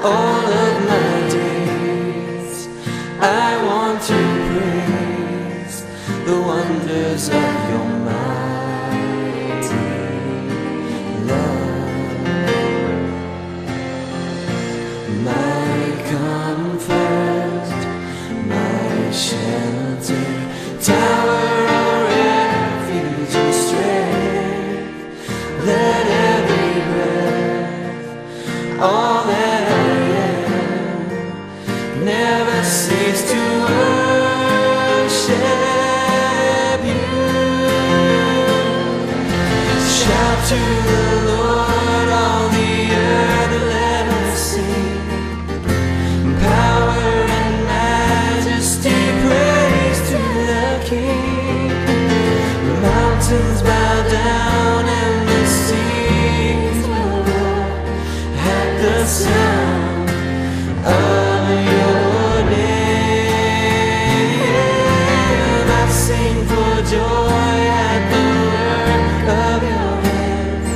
all of my days. I want to praise the wonders of your mighty love. My comfort, my shelter, tower of refuge and strength. Let every breath, all that I am, never cease to worship you. Shout to the Lord, all the earth, let us sing. Power and majesty, praise to the King. The mountains bow down and the seas will roar at the sound of your name. I sing for joy at the work of your hands.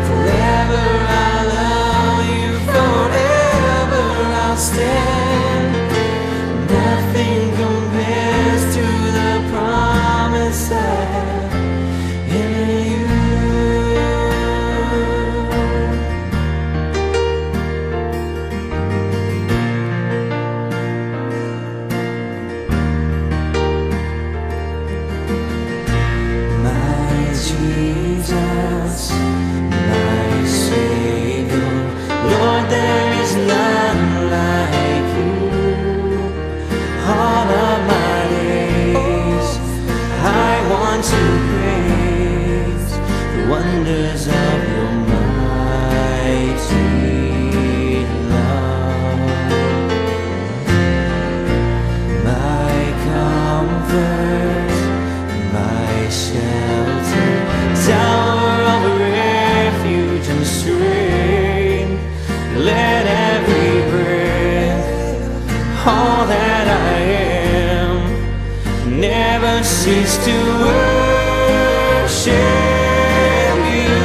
Forever I'll love you, forever I'll stand. Nothing compares to the promise I have in you. My Jesus, my Savior, Lord, there is none like you. All of my days, I want to praise the wonders of your mighty love. My comfort, my shelter, tower of refuge and strength. Let every breath, all that I am, never cease to worship you.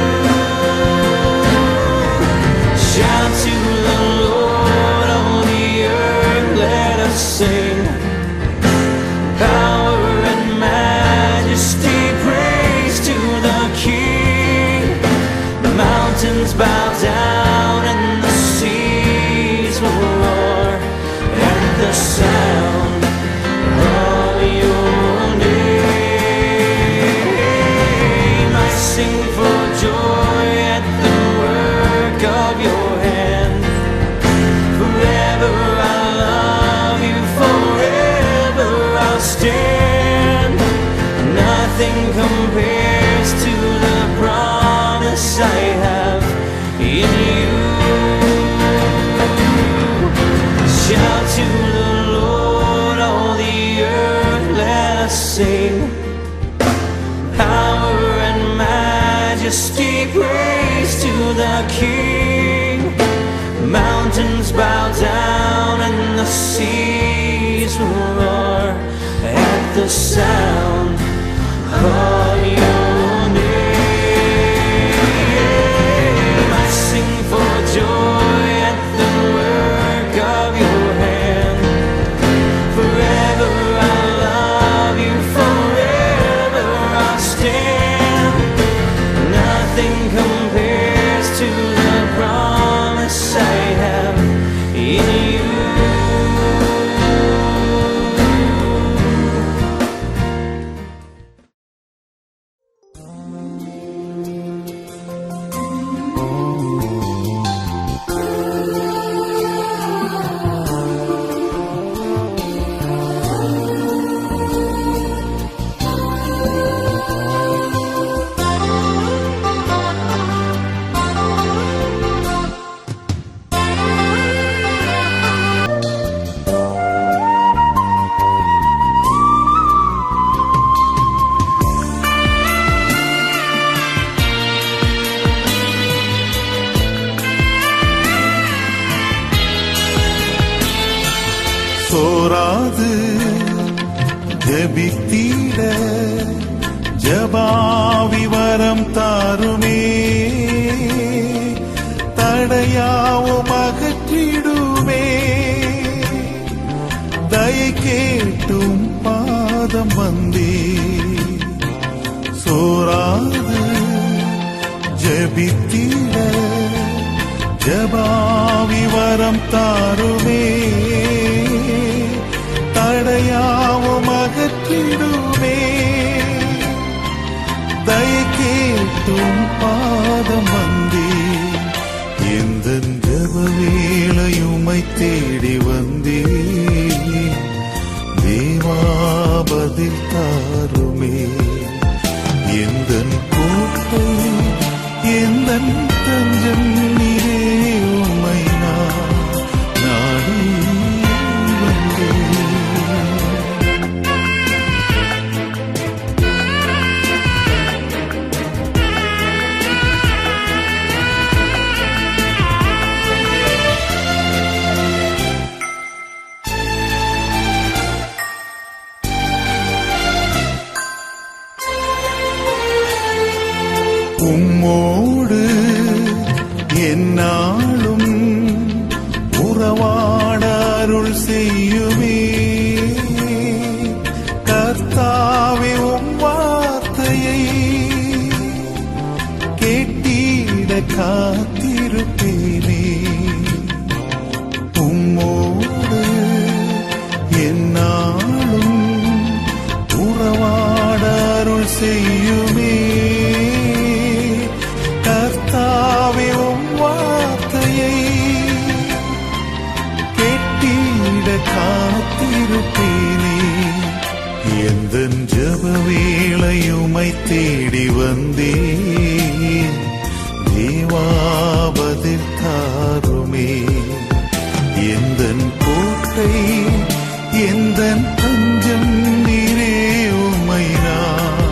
Shout to the Lord, all the earth, let us sing. Power and majesty, praise to the King. The mountains bow down and the seas will roar at the sound of your name. I sing for joy at the work of your hand. Forever I'll love you, forever I'll stand. Nothing compares to the promise I have in you. Shout to the Lord, all the earth, let us sing. Power and majesty, praise to the King. Mountains bow down and the seas will roar at the sound of your name. I sing for joy at the work of your hand. Forever I'll love you, forever I'll stand. Nothing compares to the promise I have in you. சோராது ஜபித்தீட ஜபாவிவரம் தாருமே தடையாவும் அகற்றி ஜெபித்திட ஜபாவி வரம் தாருமே, தடையாவும் அகற்றிடுமே. தயை கேட்டும் பாதம் வந்தே, எந்த ஜப வேளையுமை தேடி வந்தே. தேவா பதில் தாருமே, எந்தன் கோட்டை எந்தன் தஞ்சம் நீரே, உம்மை நான் நாடி வந்தேன். உம்மோடு என்னாலும் உறவாட அருள் செய்யுமே. கர்த்தாவே உம் வார்த்தையை கேட்டிட காத்திருப்பேனே. உம்மோடு என்னாலும் உறவாட அருள் செய்யுமே. கர்த்தாவே உம் வார்த்தையை கேட்டிட காத்திருப்பேனே. எந்தன் ஜப வேளையுமை தேடி வந்தேன். தேவா பதில் தாருமே, எந்தன் கோட்டை எந்தன் தஞ்சம் நீரே, உம்மை நான்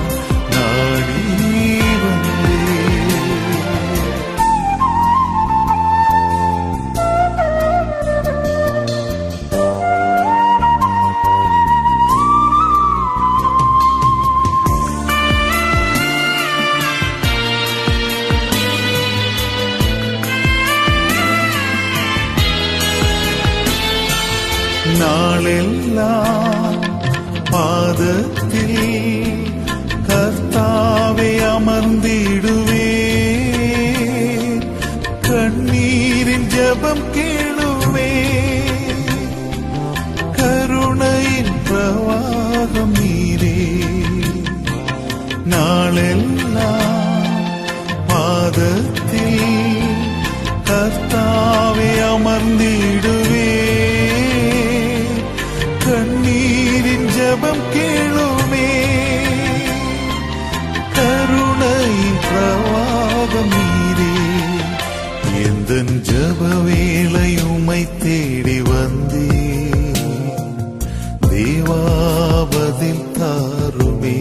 நாடி நாளெல்லாம் பாதத்தில் கர்த்தாவே அமர்ந்திடுவே. கண்ணீரின் ஜெபம் கேளுவே, கருணையின் பிரவாகம் நீரே. நாளெல்லாம் பாதத்தில் கர்த்தாவே அமர்ந்திடுவே. கண்ணீரின் ஜெபம் கேளுமே, கருணையின் பிரவாகம் நீரே. எந்தன் ஜெப வேளையுமை தேடி வந்தே. தேவா பதில் தாருமே,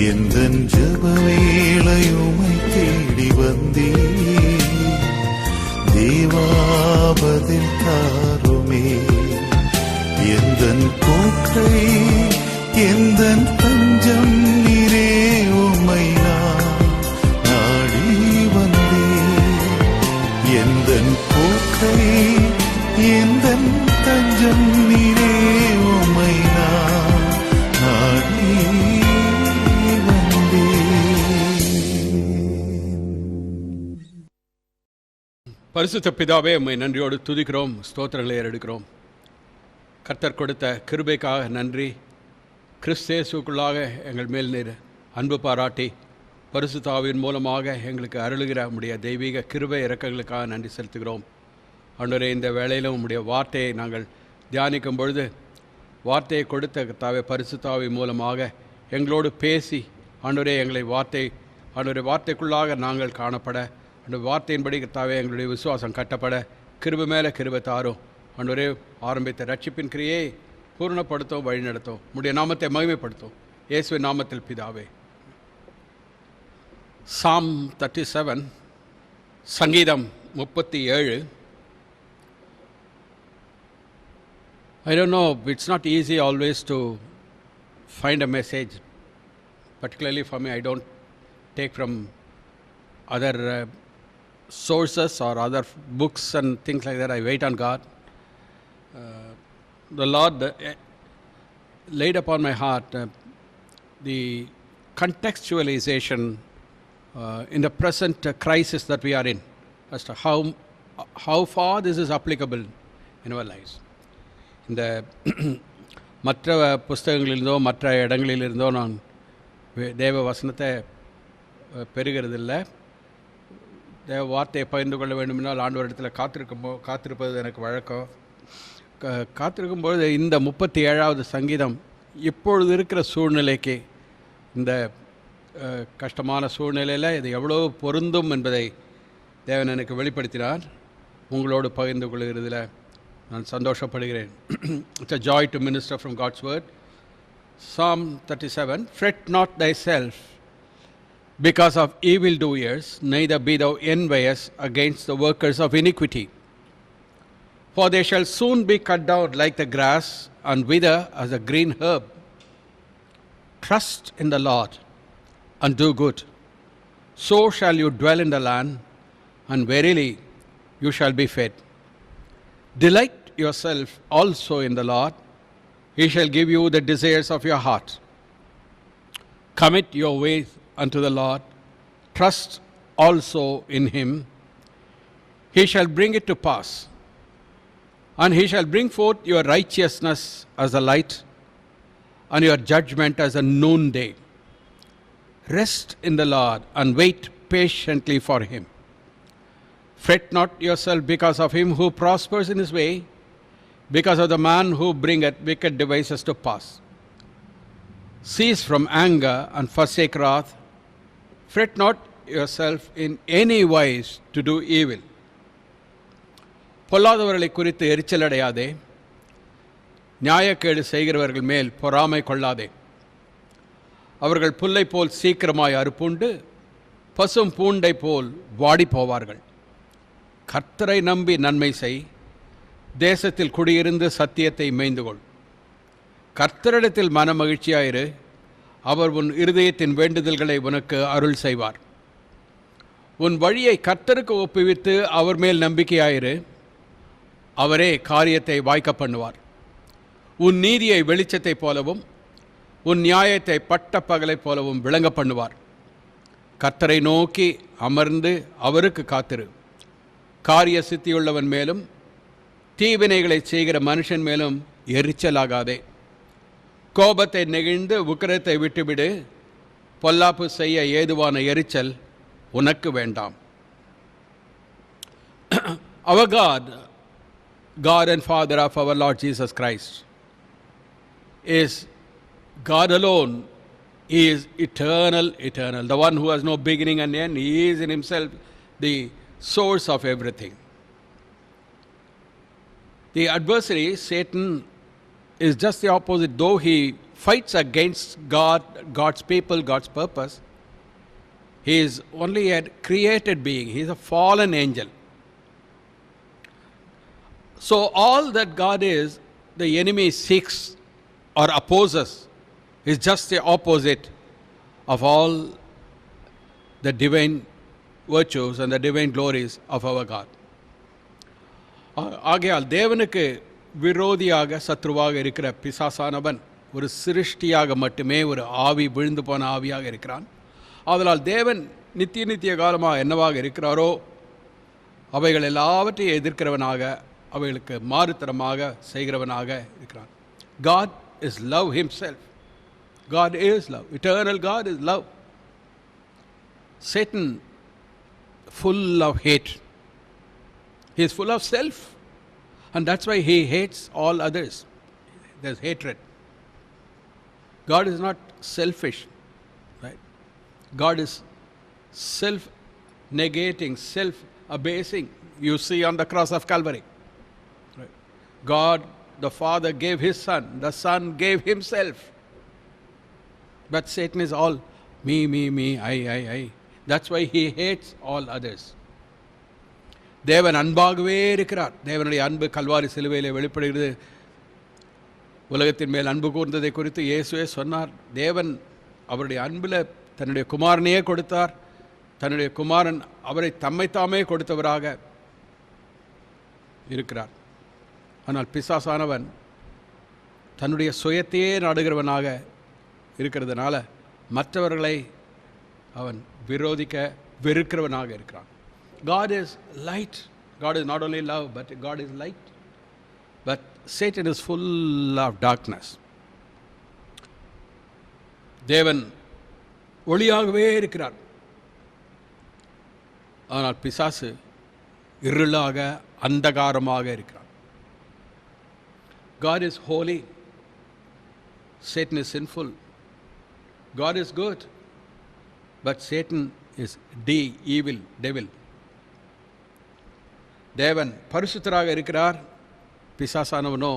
எந்தன் ஜெப வேளையுமை தேடி வந்தே. தேவா பதில் தாருமே, எந்தன் கோட்டை எந்தன் தஞ்சம் நீரே, உம்மை நான் நாடி வந்தேன். எந்தன் கோட்டை எந்தன் தஞ்சம் நீரே, உம்மை நான் நாடி வந்தேன். பரிசுத்த பிதாவே, உம்மை நன்றியோடு துதிக்கிறோம், ஸ்தோத்திரங்களை ஏறெடுக்கிறோம். கர்த்தர் கொடுத்த கிருபைக்காக நன்றி. கிறிஸ்தேசுக்குள்ளாக எங்கள் மேல் நீர் அன்பு பாராட்டி பரிசுத்த ஆவியின் மூலமாக எங்களுக்கு அருளுகிற உம்முடைய தெய்வீக கிருபை இரக்கங்களுக்காக நன்றி செலுத்துகிறோம். ஆண்டவரே, இந்த வேளையிலும் உம்முடைய வார்த்தையை நாங்கள் தியானிக்கும் பொழுது வார்த்தையை கொடுத்த கர்த்தாவே பரிசுத்த ஆவி மூலமாக எங்களோடு பேசி ஆண்டவரே எங்களை வார்த்தைக்குள்ளாக நாங்கள் காணப்பட, அந்த வார்த்தையின்படி கர்த்தாவே எங்களுடைய விசுவாசம் கட்டப்பட கிருபை மேலே கிருபை தாரும். ஆண்டவரே, ஆரம்பித்த ரட்சிப்பின் கிரியை பூர்ணப்படுத்தும், வழிநடத்தும், உம்முடைய நாமத்தை மகிமைப்படுத்தும். இயேசுவின் நாமத்தில் பிதாவே. சாம் 37, சங்கீதம் 37. I don't know, it's not easy always to find a message. Particularly for me, I don't take from other sources or other books and things like that. I wait on God. The Lord laid upon my heart the contextualization in the present crisis that we are in, as to how far this is applicable in our lives. இந்த மற்ற புஸ்தகங்களிலிருந்தோ மற்ற இடங்களிலிருந்தோ நான் தேவ வசனத்தை பெறுகிறதில்லை. தேவ வார்த்தையை பகிர்ந்து கொள்ள வேண்டுமென்றால் ஆண்டவரிடத்தில் காத்திருப்பது எனக்கு வழக்கம். காத்திருக்கும்பொழுது இந்த 37வது சங்கீதம் இப்பொழுது இருக்கிற சூழ்நிலைக்கு, இந்த கஷ்டமான சூழ்நிலையில் இது எவ்வளோ பொருந்தும் என்பதை தேவன் எனக்கு வெளிப்படுத்தினார். உங்களோடு பகிர்ந்து கொள்கிறதில் நான் சந்தோஷப்படுகிறேன். It's a joy to minister from God's word. Psalm 37, Fret not thyself because of evildoers, neither be thou envious against the workers of iniquity. For they shall soon be cut down like the grass and wither as a green herb. Trust in the Lord and do good. So shall you dwell in the land, and verily you shall be fed. Delight yourself also in the Lord. He shall give you the desires of your heart. Commit your ways unto the Lord. Trust also in him. He shall bring it to pass. And he shall bring forth your righteousness as the light, and your judgment as a noonday. Rest in the Lord and wait patiently for him. Fret not yourself because of him who prospers in his way, because of the man who bringeth wicked devices to pass. Cease from anger and forsake wrath. Fret not yourself in any wise to do evil. பொல்லாதவர்களை குறித்து எரிச்சலடையாதே, நியாயக்கேடு செய்கிறவர்கள் மேல் பொறாமை கொள்ளாதே. அவர்கள் புல்லை போல் சீக்கிரமாய் அறுப்புண்டு பசும் பூண்டை போல் வாடி போவார்கள். கர்த்தரை நம்பி நன்மை செய், தேசத்தில் குடியிருந்து சத்தியத்தை மேய்ந்துகொள். கர்த்தரிடத்தில் மன மகிழ்ச்சியாயிரு, அவர் உன் இருதயத்தின் வேண்டுதல்களை உனக்கு அருள் செய்வார். உன் வழியை கர்த்தருக்கு ஒப்புவித்து அவர் மேல் நம்பிக்கையாயிரு, அவரே காரியத்தை வாய்க்க பண்ணுவார். உன் நீதியை வெளிச்சத்தைப் போலவும் உன் நியாயத்தை பட்ட பகலைப் போலவும் விளங்க பண்ணுவார். கர்த்தரை நோக்கி அமர்ந்து அவருக்கு காத்திரு. காரிய சித்தியுள்ளவன் மேலும் தீவினைகளை செய்கிற மனுஷன் மேலும் எரிச்சலாகாதே. கோபத்தை நெகிழ்ந்து உக்கிரத்தை விட்டுவிடு. பொல்லாப்பு செய்ய ஏதுவான எரிச்சல் உனக்கு வேண்டாம். Our God and Father of our Lord Jesus Christ is God alone. He is eternal, the one who has no beginning and end. He is in himself the source of everything. The adversary, Satan, is just the opposite. Though he fights against God, God's people, God's purpose, he is only a created being. He is a fallen angel. So all that God is, the enemy seeks or opposes, is just the opposite of all the divine virtues and the divine glories of our God. ஆகையால் தேவனுக்கு விரோதியாக சத்ருவாக இருக்கிற பிசாசானவன் ஒரு சிருஷ்டியாக மட்டுமே, ஒரு ஆவி, விழுந்து போன ஆவியாக இருக்கிறான். ஆதலால் தேவன் நித்திய காலமாக என்னவாக இருக்கிறாரோ அவைகள் எல்லாவற்றையும் எதிர்க்கிறவனாக, அவைகளுக்கு மாறுத்தரமாக செய்கிறவனாக இருக்கிறான். God is love himself. God is love. Eternal God is love. Satan, full of hate. He is full of self. And that's why he hates all others. There's hatred. God is not selfish. Right? God is self-negating, self-abasing. You see on the cross of Calvary. Right? God, the Father, gave his Son. The Son gave himself. But Satan is all me, I. That's why he hates all others. தேவன் அன்பாகவே இருக்கிறார். தேவனுடைய அன்பு கல்வாரி சிலுவையில் வெளிப்படுகிறது. உலகத்தின் மேல் அன்பு கூர்ந்ததை குறித்து இயேசுவே சொன்னார். தேவன் அவருடைய அன்பில் தன்னுடைய குமாரனையே கொடுத்தார். தன்னுடைய குமாரன் அவரை தம்மைத்தாமே கொடுத்தவராக இருக்கிறார். ஆனால் பிசாசானவன் தன்னுடைய சுயத்தையே நாடுகிறவனாக இருக்கிறதுனால மற்றவர்களை அவன் விரோதிக்க வெறுக்கிறவனாக இருக்கிறான். God is light. God is not only love, but God is light. But Satan is full of darkness. தேவன் ஒளியாகவே இருக்கிறார். ஆனால் பிசாசு இருளாக அந்தகாரமாக இருக்கிறான். God is holy. Satan is sinful. God is good. But Satan is evil, devil. தேவன் பரிசுத்தராக இருக்கிறார். பிசாசானவனோ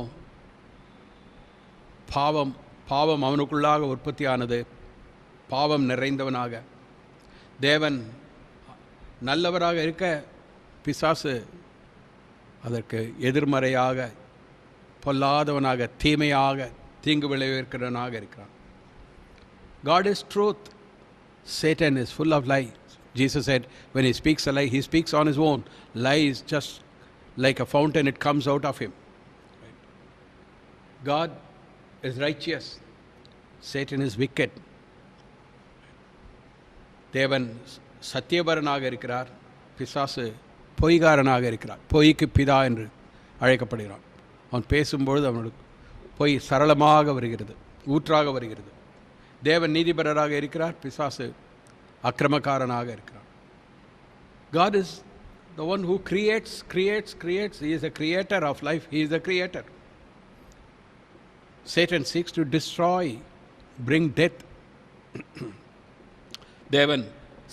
பாவம் அவனுக்குள்ளாக உற்பத்தியானது. பாவம் நிறைந்தவனாக. தேவன் நல்லவராக இருக்க பிசாசு அதற்கு எதிர்மறையாக, பொல்லாதவனாக, தீமையாக, தீங்கு விளைவிக்கிறவனாக இருக்கிறான். God is truth. Satan is full of lies. Jesus said when he speaks a lie, he speaks on his own. Lie is just like a fountain, it comes out of him. Right? God is righteous. Satan is wicked. தேவன் சத்தியபரனாக இருக்கிறார். பிசாசு பொய்காரனாக இருக்கிறார். பொய்க்கு பிதா என்று அழைக்கப்படுகிறான். அவன் பேசும்பொழுது அவனுக்கு பொய் சரளமாக வருகிறது, ஊற்றாக வருகிறது. தேவன் நீதிபரராக இருக்கிறார். பிசாசு அக்கிரமக்காரனாக இருக்கிறார். God is the one who creates. He is the creator of life. He is the creator. Satan seeks to destroy, bring death. தேவன்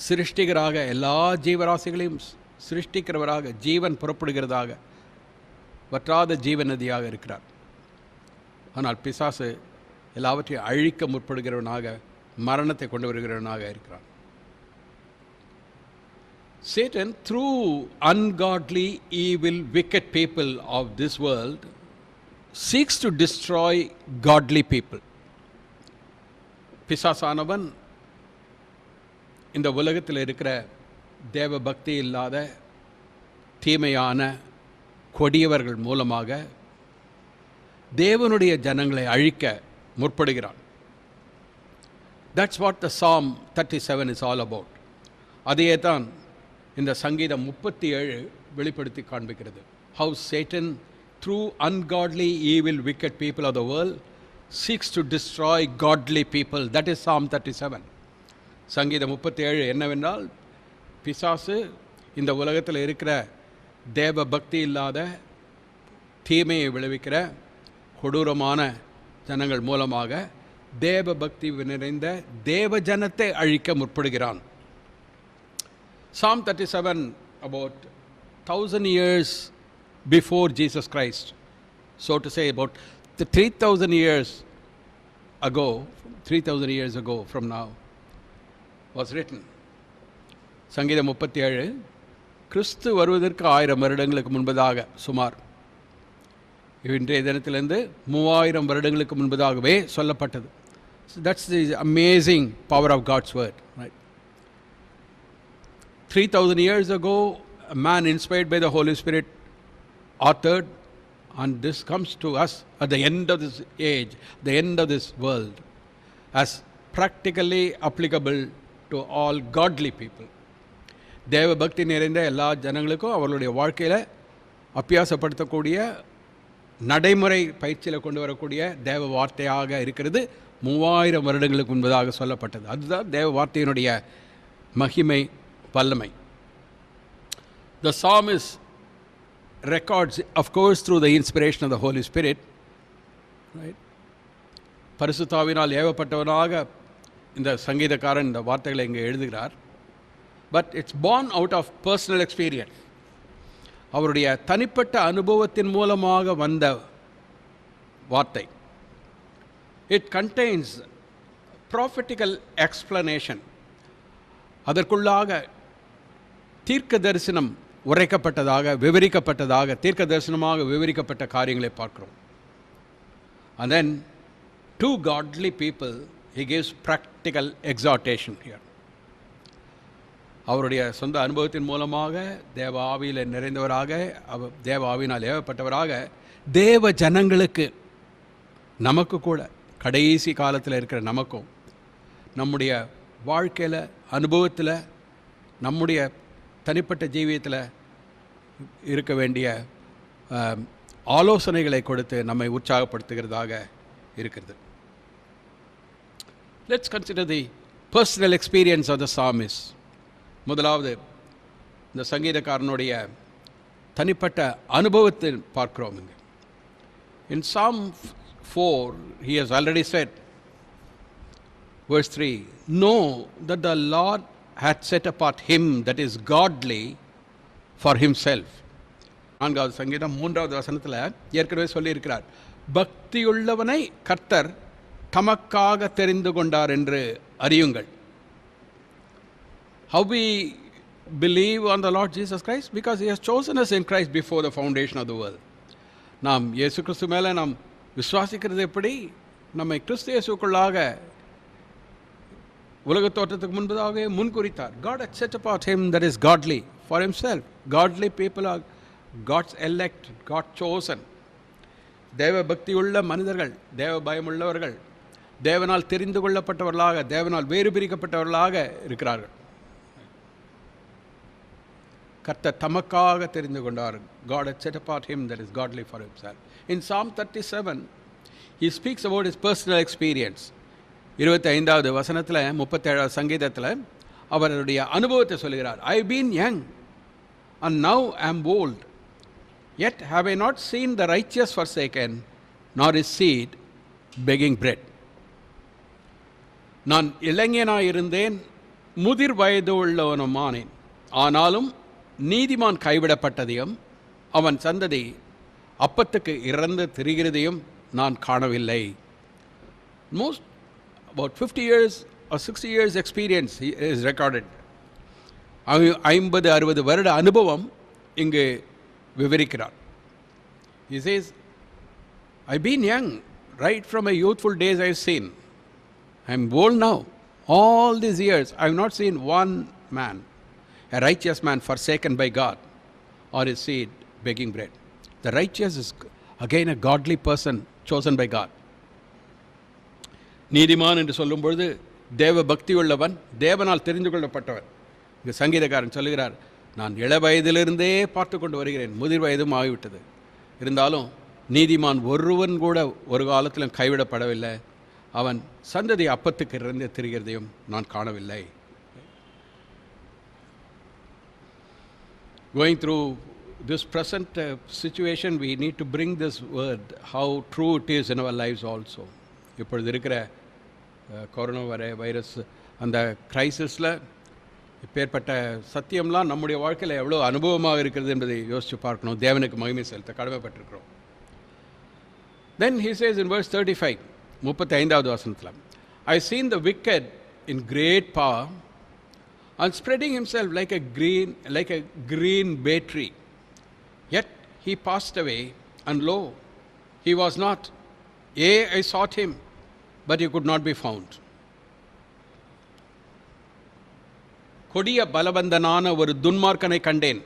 சிருஷ்டிகராக எல்லா ஜீவராசிகளையும் சிருஷ்டிக்கிறவராக, ஜீவன் புறப்படுகிறதாக, வற்றாத ஜீவன் நதியாக இருக்கிறார். ஆனால் பிசாசு எல்லாவற்றையும் அழிக்க முற்படுகிறவனாக, மரணத்தை கொண்டு வருகிறவனாக இருக்கிறான். Satan, through ungodly, evil, wicked people of this world, seeks to destroy godly people. பிசாசானவன் இந்த உலகத்தில் இருக்கிற தேவ பக்தி இல்லாத தீமையான கொடியவர்கள் மூலமாக தேவனுடைய ஜனங்களை அழிக்க முற்படுகிறான். That's what the Psalm 37 is all about. அதையே தான் இந்த சங்கீதம் 37 வெளிப்படுத்தி காண்பிக்கிறது. How Satan, through ungodly, evil, wicked people of the world, seeks to destroy godly people. That is Psalm 37. சங்கீதம் 37 என்னவென்றால், பிசாசு இந்த உலகத்தில் இருக்கிற தேவ பக்தி இல்லாத தீமையை விளைவிக்கிற கொடூரமான ஜனங்கள் மூலமாக தேவ பக்தி நிறைந்த தேவ ஜனத்தை அழிக்க முற்படுகிறான். Psalm 37, about 1000 years before Jesus Christ, so to say about the 3000 years ago from now, was written. சங்கீதம் 37 கிறிஸ்து வருவதற்கு 1000 வருடங்களுக்கு முன்பதாக, சுமார் இன்றைய தினத்திலிருந்து 3000 வருடங்களுக்கு முன்பதாகவே சொல்லப்பட்டது. So that's the amazing power of God's word, right? 3000 years ago, a man inspired by the Holy Spirit authored, and this comes to us at the end of this age, the end of this world, as practically applicable to all godly people. தேவ பக்தி நிறைந்த எல்லா ஜனங்களுக்கும் அவர்களுடைய வாழ்க்கையில் அபியாசப்படுத்தக்கூடிய, நடைமுறை பயிற்சியில் கொண்டு வரக்கூடிய தேவ வார்த்தையாக இருக்கிறது. 3000 வருடங்களுக்கு முன்பதாக சொல்லப்பட்டது. அதுதான் தேவ வார்த்தையினுடைய மகிமை, வல்லமை. The psalmist records, of course, through the inspiration of the Holy Spirit, right? பரிசுத்தாவினால் ஏவப்பட்டவனாக இந்த சங்கீதக்காரன் இந்த வார்த்தைகளை இங்கே எழுதுகிறார். But it's born out of personal experience. அவருடைய தனிப்பட்ட அனுபவத்தின் மூலமாக வந்த வார்த்தை. It contains prophetical explanation. அதற்குள்ளாக தீர்க்க தரிசனம் உரைக்கப்பட்டதாக, விவரிக்கப்பட்டதாக, தீர்க்க தரிசனமாக விவரிக்கப்பட்ட காரியங்களை பார்க்கிறோம். And then to godly people he gives practical exhortation here. அவருடைய சொந்த அனுபவத்தின் மூலமாக தேவ ஆவியில் நிறைந்தவராக, தேவ ஆவியினால் ஏவப்பட்டவராக தேவ ஜனங்களுக்கு, நமக்கு கூட, கடைசி காலத்தில் இருக்கிற நமக்கும், நம்முடைய வாழ்க்கையில், அனுபவத்தில், நம்முடைய தனிப்பட்ட ஜீவியத்தில் இருக்க வேண்டிய ஆலோசனைகளை கொடுத்து நம்மை உற்சாகப்படுத்துகிறதாக இருக்கிறது. Let's consider the personal experience of the psalmist. முதலாவது இந்த சங்கீதக்காரனுடைய தனிப்பட்ட அனுபவத்தை பார்க்கிறோம். இங்கே in Psalm 4 he has already said, verse 3, know that the Lord hath set apart him that is godly for himself. 4வது சங்கீதம் 3வது வசனத்தில் ஏற்கனவே சொல்லியிருக்கிறார், பக்தியுள்ளவனை கர்த்தர் தமக்காக தெரிந்து கொண்டார் என்று அறியுங்கள். How we believe on the Lord Jesus Christ? Because he has chosen us in Christ before the foundation of the world. நாம் இயேசு கிறிஸ்து மேலே நாம் விசுவாசிக்கிறது எப்படி? நம்மை கிறிஸ்து இயேசுக்குள்ளாக உலக தோற்றத்துக்கு முன்பதாகவே முன்குறித்தார். God had set apart him that is godly for himself. Godly people are God's elect, God chosen. தேவ பக்தியுள்ள மனிதர்கள், தேவ பயமுள்ளவர்கள், தேவனால் தெரிந்து கொள்ளப்பட்டவர்களாக, தேவனால் வேறு பிரிக்கப்பட்டவர்களாக இருக்கிறார்கள். கர்த்தர் தமக்காக தெரிந்து கொண்டார். God had set apart him that is godly for himself. In Psalm 37 he speaks about his personal experience. 25வது வசனத்தில் 37வது சங்கீதத்தில் அவருடைய அனுபவத்தை சொல்கிறார். I have been young and now am old, yet have I not seen the righteous forsaken, nor his seed begging bread. நான் இளைஞனாயிருந்தேன், முதிர் வயது உள்ளவனுமானேன், ஆனாலும் நீதிமான் கைவிடப்பட்டதையும் அவன் சந்ததி அப்பத்துக்கு இறந்து திரிகிறதையும் நான் காணவில்லை. Most about 50 years or 60 years experience is recorded. 50-60 வருட அனுபவம் இங்கு விவரிக்கிறார். He says, I've been young, right from my youthful days I've seen. I'm old now. All these years I've not seen one man, a righteous man forsaken by God, or his seed begging bread. The righteous is again a godly person chosen by God. நீதிமான் என்று சொல்லும் பொழுது தேவ பக்தி உள்ளவன், தேவனால் தெரிந்து கொள்ளப்பட்டவன். இங்கே சங்கீதக்காரன் சொல்லுகிறார், நான் இள வயதிலிருந்தே பார்த்து கொண்டு வருகிறேன், முதிர் வயதும் ஆகிவிட்டது, இருந்தாலும் நீதிமான் ஒருவன் கூட ஒரு காலத்திலும் கைவிடப்படவில்லை, அவன் சந்ததி அப்பத்துக்கு இறந்து திரிகிறதையும் நான் காணவில்லை. Going through this present situation, we need to bring this word, how true it is in our lives also. இப்பொழுது இருக்கிற கொரோனா வைரஸ் அந்த கிரைசிஸில் இப்பேற்பட்ட சத்தியம்லாம் நம்முடைய வாழ்க்கையில் எவ்வளோ அனுபவமாக இருக்கிறது என்பதை யோசித்து பார்க்கணும். தேவனுக்கு மகிமை செலுத்த கடமைப்பட்டிருக்கிறோம். Then he says in verse 35, 35வது வசனத்தில், I seen the wicked in great power and spreading himself like a green bay tree. Yet he passed away, and lo, he was not. Yea, I sought him, but he could not be found. கொடிய பலவந்தனான ஒரு துன்மார்க்கனை கண்டேன்.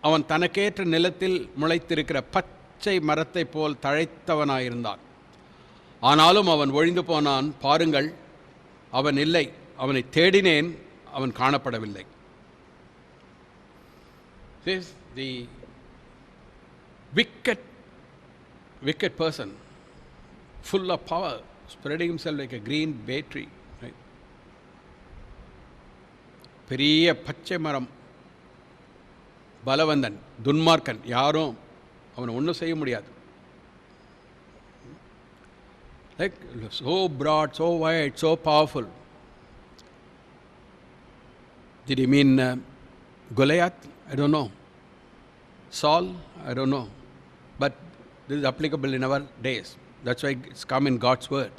அவன் தனக்கேற்ற நிலத்தில் முளைத்திருக்கிற பச்சை மரத்தை போல் தழைத்தவனாயிருந்தான். ஆனாலும் அவன் ஒழிந்து போனான். பாருங்கள், அவன் இல்லை. அவனை தேடினேன், அவன் காணப்படவில்லை. This the wicked person, full of power, spreading himself like a green bay tree. Right? பெரிய பச்சை மரம், பலவந்தன், துன்மார்க்கன், யாரும் அவனை ஒன்றும் செய்ய முடியாது. Like so broad, so wide, so powerful. Did he mean Goliath? I don't know. Saul? I don't know. But this is applicable in our days. That's why it's come in God's word.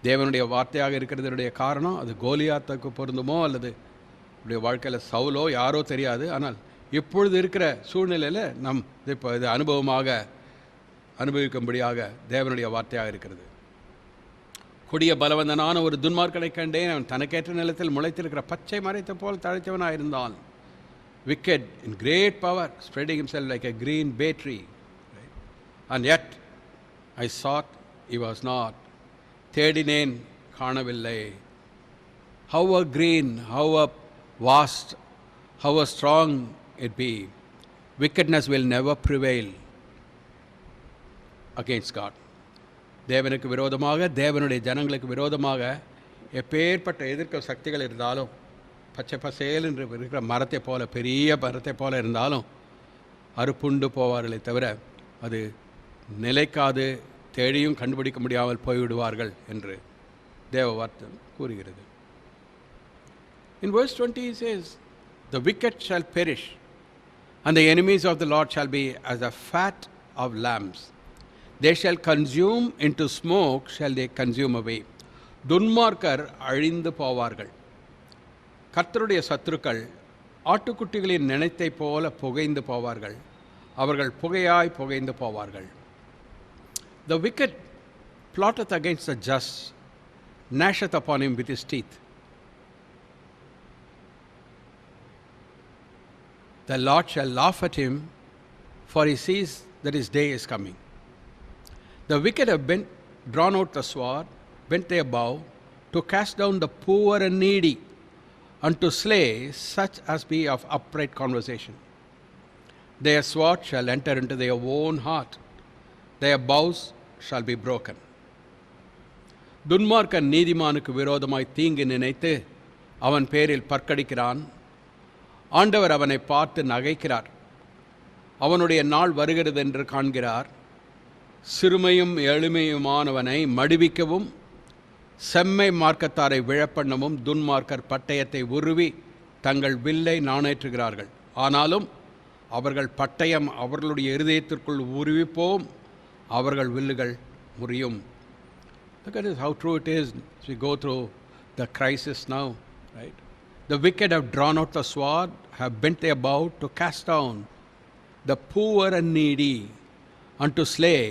தேவனுடைய வார்த்தையாக இருக்கிறதுடைய காரணம் அது கோலியாத்துக்கு பொருந்துமோ அல்லது உடைய வாழ்க்கையில் Schawlow யாரோ தெரியாது. ஆனால் இப்பொழுது இருக்கிற சூழ்நிலையில் நம் இப்போ இது அனுபவிக்கும்படியாக தேவனுடைய வார்த்தையாக இருக்கிறது. கொடிய பலவந்தனான ஒரு துன்மார்க்கனை கண்டேன். அவன் தனக்கேற்ற நிலத்தில் முளைத்திருக்கிற பச்சை மரத்தை போல் தழைத்தவனாயிருந்தான். Wicked in great power, spreading himself like a green bay tree. Right? And yet I sought, he was not. தேடினேன், காணவில்லை. however green, however vast, however strong it be, wickedness will never prevail against God. தேவனுக்கு விரோதமாக, தேவனுடைய ஜனங்களுக்கு விரோதமாக எப்பேற்பட்ட எதிர்க்க சக்திகள் இருந்தாலும், பச்சை பசேல் என்று இருக்கிற மரத்தை போல, பெரிய மரத்தை போல இருந்தாலும் அறுப்புண்டு போவார்களே தவிர அது நிலைக்காது, தேடியும் கண்டுபிடிக்க முடியாமல் போய்விடுவார்கள் என்று தேவ வார்த்தை கூறுகிறது. In verse 20 he says, the wicked shall perish and the enemies of the Lord shall be as the fat of lambs. They shall consume into smoke, shall they consume away. துன்மார்க்கர் அழிந்து போவார்கள். கர்த்தருடைய சத்துருக்கள் ஆட்டுக்குட்டிகளின் நினைத்தை போல புகைந்து போவார்கள். அவர்கள் புகையாய் புகைந்து போவார்கள். The wicked plotteth against the just, gnasheth upon him with his teeth. The Lord shall laugh at him, for he sees that his day is coming. The wicked have drawn out the sword, bent their bow, to cast down the poor and needy, and to slay such as be of upright conversation. Their sword shall enter into their own heart, their bows shall be broken. துன்மார்க்கன் நீதிமானுக்கு விரோதமாய் தீங்கு நினைத்து அவன் பேரில் பற்கடிக்கிறான். ஆண்டவர் அவனை பார்த்து நகைக்கிறார். அவனுடைய நாள் வருகிறது என்று காண்கிறார். சிறுமையும் எளிமையுமானவனை மடிவிக்கவும் செம்மை மார்க்கத்தாரை விழப்பண்ணவும் துன்மார்க்கர் பட்டயத்தை உருவி தங்கள் வில்லை நாணேற்றுகிறார்கள். ஆனாலும் அவர்கள் பட்டயம் அவர்களுடைய இருதயத்திற்குள் உருவிப்போம், அவர்கள் வில்லுகள் முறியும். Look at this, how true it is as we go through the crisis now, right? The wicked have drawn out the sword, have bent their bow to cast down the poor and needy, and to slay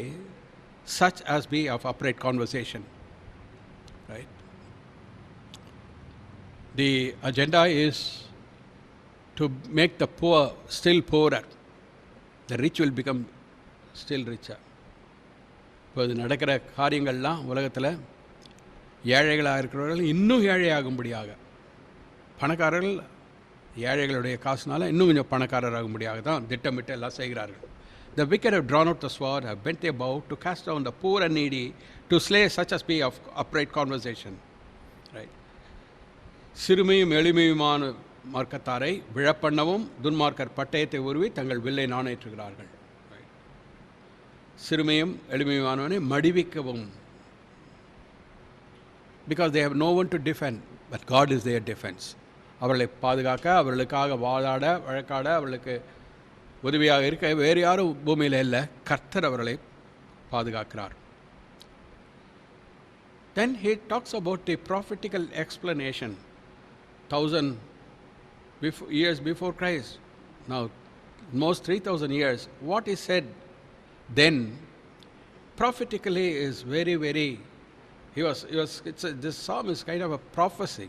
such as be of upright conversation. Right? The agenda is to make the poor still poorer. The rich will become still richer. இப்போது நடக்கிற காரியங்கள்லாம் உலகத்தில் ஏழைகளாக இருக்கிறவர்கள் இன்னும் ஏழையாகும்படியாக, பணக்காரர்கள் ஏழைகளுடைய காசுனால இன்னும் கொஞ்சம் பணக்காரராகும்படியாக தான் திட்டமிட்டு எல்லாம் செய்கிறார்கள். The wicked have drawn out the sword, have bent their bow to cast down the poor and needy, to slay such as be of upright conversation. Right? சிறுமையும் எளிமையுமான மார்க்கத்தாரை விழப்பண்ணவும் துன்மார்க்கர் பட்டயத்தை உருவி தங்கள் வில்லை நாணேற்றுகிறார்கள். சிறுமையும் எளிமையுமானவனை மடிவிக்கவும், because they have no one to defend, but God is their defense. அவர்களை பாதுகாக்க, அவர்களுக்காக வாதாட வழக்காட, அவர்களுக்கு உதவியாக இருக்க வேறு யாரும் பூமியில் இல்லை, கர்த்தர் அவர்களை பாதுகாக்கிறார். Then he talks about the prophetical explanation 1000 years before Christ. Now almost 3000 years, what he said then prophetically is very this psalm is kind of a prophecy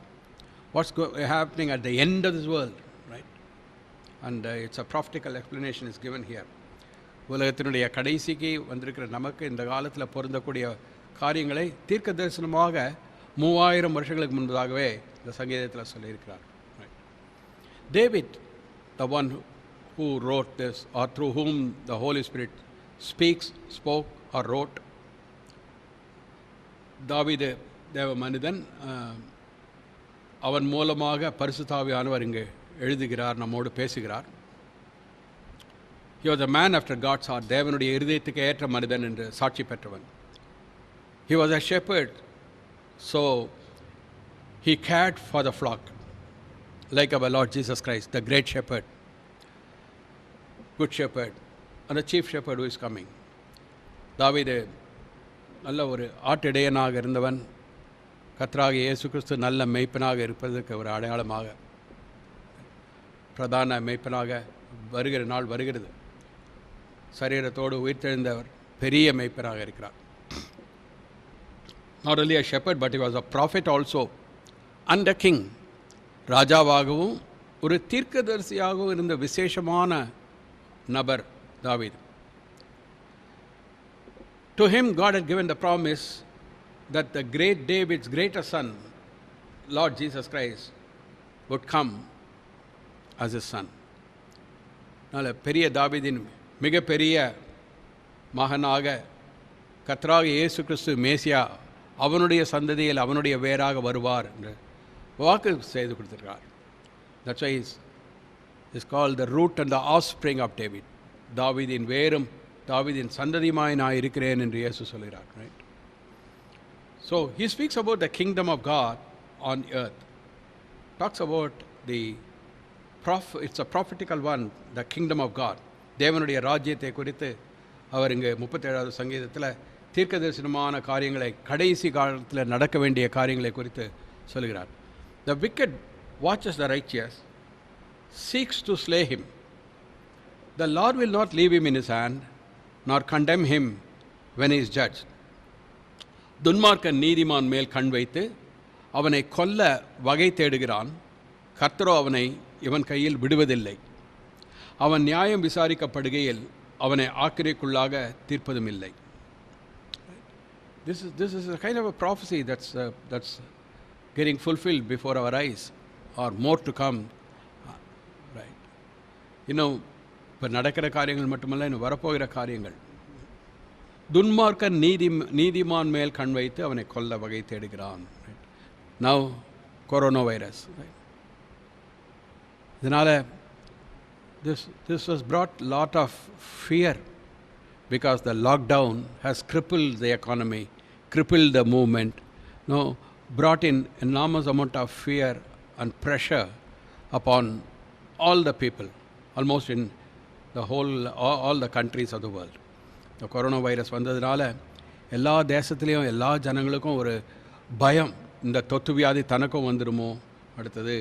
what's happening at the end of this world, right? And it's a prophetical explanation is given here. உலகத்தினுடைய கடைசிக்கு வந்திருக்கிற நமக்கு இந்த காலத்தில் பொருந்தக்கூடிய காரியங்களை தீர்க்க தரிசனமாக 3000 வருஷங்களுக்கு முன்பதாகவே இந்த சங்கீதத்தில் சொல்லியிருக்கிறார். David, the one who wrote this, or through whom the Holy Spirit spoke or wrote, தாவீது தேவ மனிதன், அவன் மூலமாக பரிசுத்த ஆவியானவர் இங்கு எழுதுகிறார், நம்மோடு பேசுகிறார். He was a man after God's heart, தேவனுடைய இருதயத்துக்கு ஏற்ற மனிதன் என்று சாட்சி பெற்றவன். He was a shepherd, so he cared for the flock like our Lord Jesus Christ, the great shepherd, good shepherd, and the chief shepherd who is coming. தாவீது நல்ல ஒரு ஆட்டிடையனாக இருந்தவன். கர்த்தராகிய இயேசு கிறிஸ்து நல்ல மேய்ப்பனாக இருப்பதற்கு ஒரு அடையாளமாக, பிரதான மேய்ப்பனாக வருகிற நாள் வருகிறது. சரீரத்தோடு உயிர்த்தெழுந்தவர் பெரிய மேய்ப்பனாக இருக்கிறார். Not only a shepherd, but he was a prophet also and a king. ராஜாவாகவும் ஒரு தீர்க்கதரிசியாகவும் இருந்த விசேஷமான நபர் தாவீது. To him God had given the promise that the great David's greater son Lord Jesus Christ would come as his son. அதனால் பெரிய தாவீதின் மிகப்பெரிய மகனாக கர்த்தராகிய இயேசு கிறிஸ்து மேசியா அவனுடைய சந்ததியில் அவனுடைய வேராக வருவார் என்று வாக்கு செய்து கொடுத்திருக்கார். That's why is called the root and the offspring of David. தாவீதின் வேரும் தாவீதின் சந்ததியுமாய் நான் இருக்கிறேன் என்று இயேசு சொல்கிறார். Right? So he speaks about the kingdom of God on earth. Talks about it's a prophetical one, the kingdom of God. தேவனுடைய ராஜ்யத்தை குறித்து அவர் இங்கு 37வது சங்கீதத்தில் தீர்க்க தரிசனமான காரியங்களை கடைசி காலத்தில் நடக்க வேண்டிய காரியங்களை குறித்து சொல்கிறார். The wicked watches the righteous, seeks to slay him. The Lord will not leave him in his hand, nor condemn him when he is judged. துன்மார்க்கன் நீதிமான் மேல் கண் வைத்து அவனை கொல்ல வகை தேடுகிறான். கர்த்தரோ அவனை இவன் கையில் விடுவதில்லை. அவன் நியாயம் விசாரிக்கப்படுகையில் அவனை ஆக்கிரைக்குள்ளாக தீர்ப்பதும் இல்லை. This is a kind of a prophecy that's getting fulfilled before our eyes, or more to come. Right? இன்னும் இப்போ நடக்கிற காரியங்கள் மட்டுமல்ல, இன்னும் வரப்போகிற காரியங்கள். துன்மார்க்கன் நீதிமான் மேல் கண் வைத்து அவனை கொல்ல வகை தேடுகிறான். Now corona virus. இதனால் this was brought lot of fear because the lockdown has crippled the economy, crippled the movement, brought in enormous amount of fear and pressure upon all the people, almost in the whole all the countries of the world. இந்த corona virus வந்ததுனால எல்லா தேசத்துலேயும் எல்லா ஜனங்களுக்கும் ஒரு பயம், இந்த தொற்று வியாதி தனக்கும் வந்துடுமோ, அடுத்தது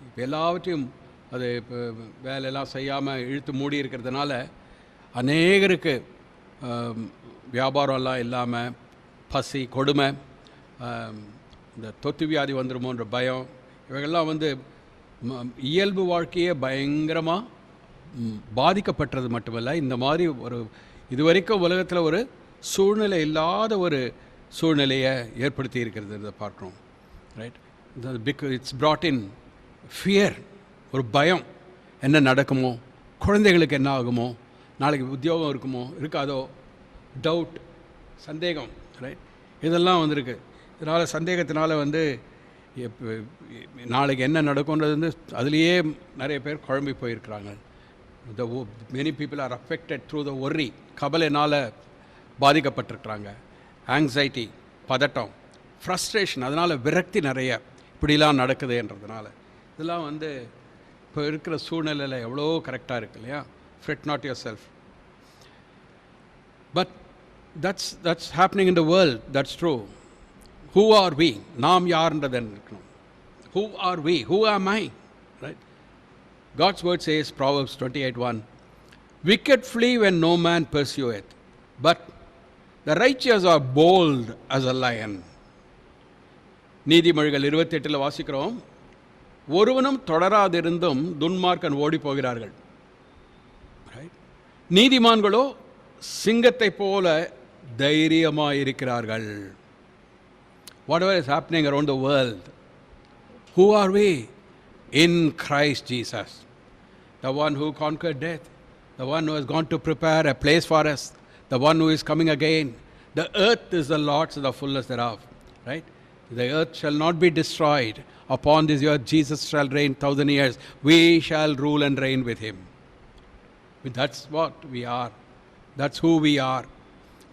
இப்போ எல்லாவற்றையும் அது இப்போ வேலையெல்லாம் செய்யாமல் இழுத்து மூடி இருக்கிறதுனால அநேகருக்கு வியாபாரம்லாம் இல்லாமல் பசி கொடுமை, இந்த தொற்று வியாதி வந்துடுமோன்ற பயம், இவைகள்லாம் வந்து இயல்பு வாழ்க்கையே பயங்கரமாக பாதிக்கப்பட்டது மட்டுமல்ல, இந்த மாதிரி ஒரு இதுவரைக்கும் உலகத்தில் ஒரு சூழ்நிலை இல்லாத ஒரு சூழ்நிலையை ஏற்படுத்தி இருக்கிறது பார்க்குறோம். Right? It's brought in fear, ஒரு பயம், என்ன நடக்குமோ, குழந்தைகளுக்கு என்ன ஆகுமோ, நாளைக்கு உத்தியோகம் இருக்குமோ இருக்காதோ, டவுட், சந்தேகம். ரைட்? இதெல்லாம் வந்திருக்கு. இதனால் சந்தேகத்தினால வந்து நாளைக்கு என்ன நடக்கும்ன்றது வந்து அதுலேயே நிறைய பேர் குழம்பி போயிருக்கிறாங்க. many people are affected through the worry, கவலையினால் பாதிக்கப்பட்டிருக்கிறாங்க. ஆங்ஸைட்டி, பதட்டம், ஃப்ரஸ்ட்ரேஷன், அதனால் விரக்தி நிறைய இப்படிலாம் நடக்குதுன்றதுனால இதெல்லாம் வந்து இப்போ இருக்கிற சூழ்நிலையில் எவ்வளோ கரெக்டாக இருக்கு இல்லையா? Fred not your self. But that's happening in the world. That's true. Who are we? நாம் யார்ன்றதை இருக்கணும். Who are we? Who am I? Right? God's word says, Proverbs 28:1, wicked flee when no man pursueth, but the righteous are bold as a lion. நீதிமொழிகள் 28 வாசிக்கிறோம், ஒருவனும் தொடராதிருந்தும் துன்மார்க்கன் ஓடி போகிறார்கள். நீதிமான்களோ சிங்கத்தை போல தைரியமாயிருக்கிறார்கள். Whatever is happening around the world, who are we? In Christ Jesus, the one who conquered death, the one who has gone to prepare a place for us, the one who is coming again. The earth is the Lord's and the fullness thereof. Right? The earth shall not be destroyed. Upon this earth Jesus shall reign 1,000 years. We shall rule and reign with him. That's what we are. That's who we are.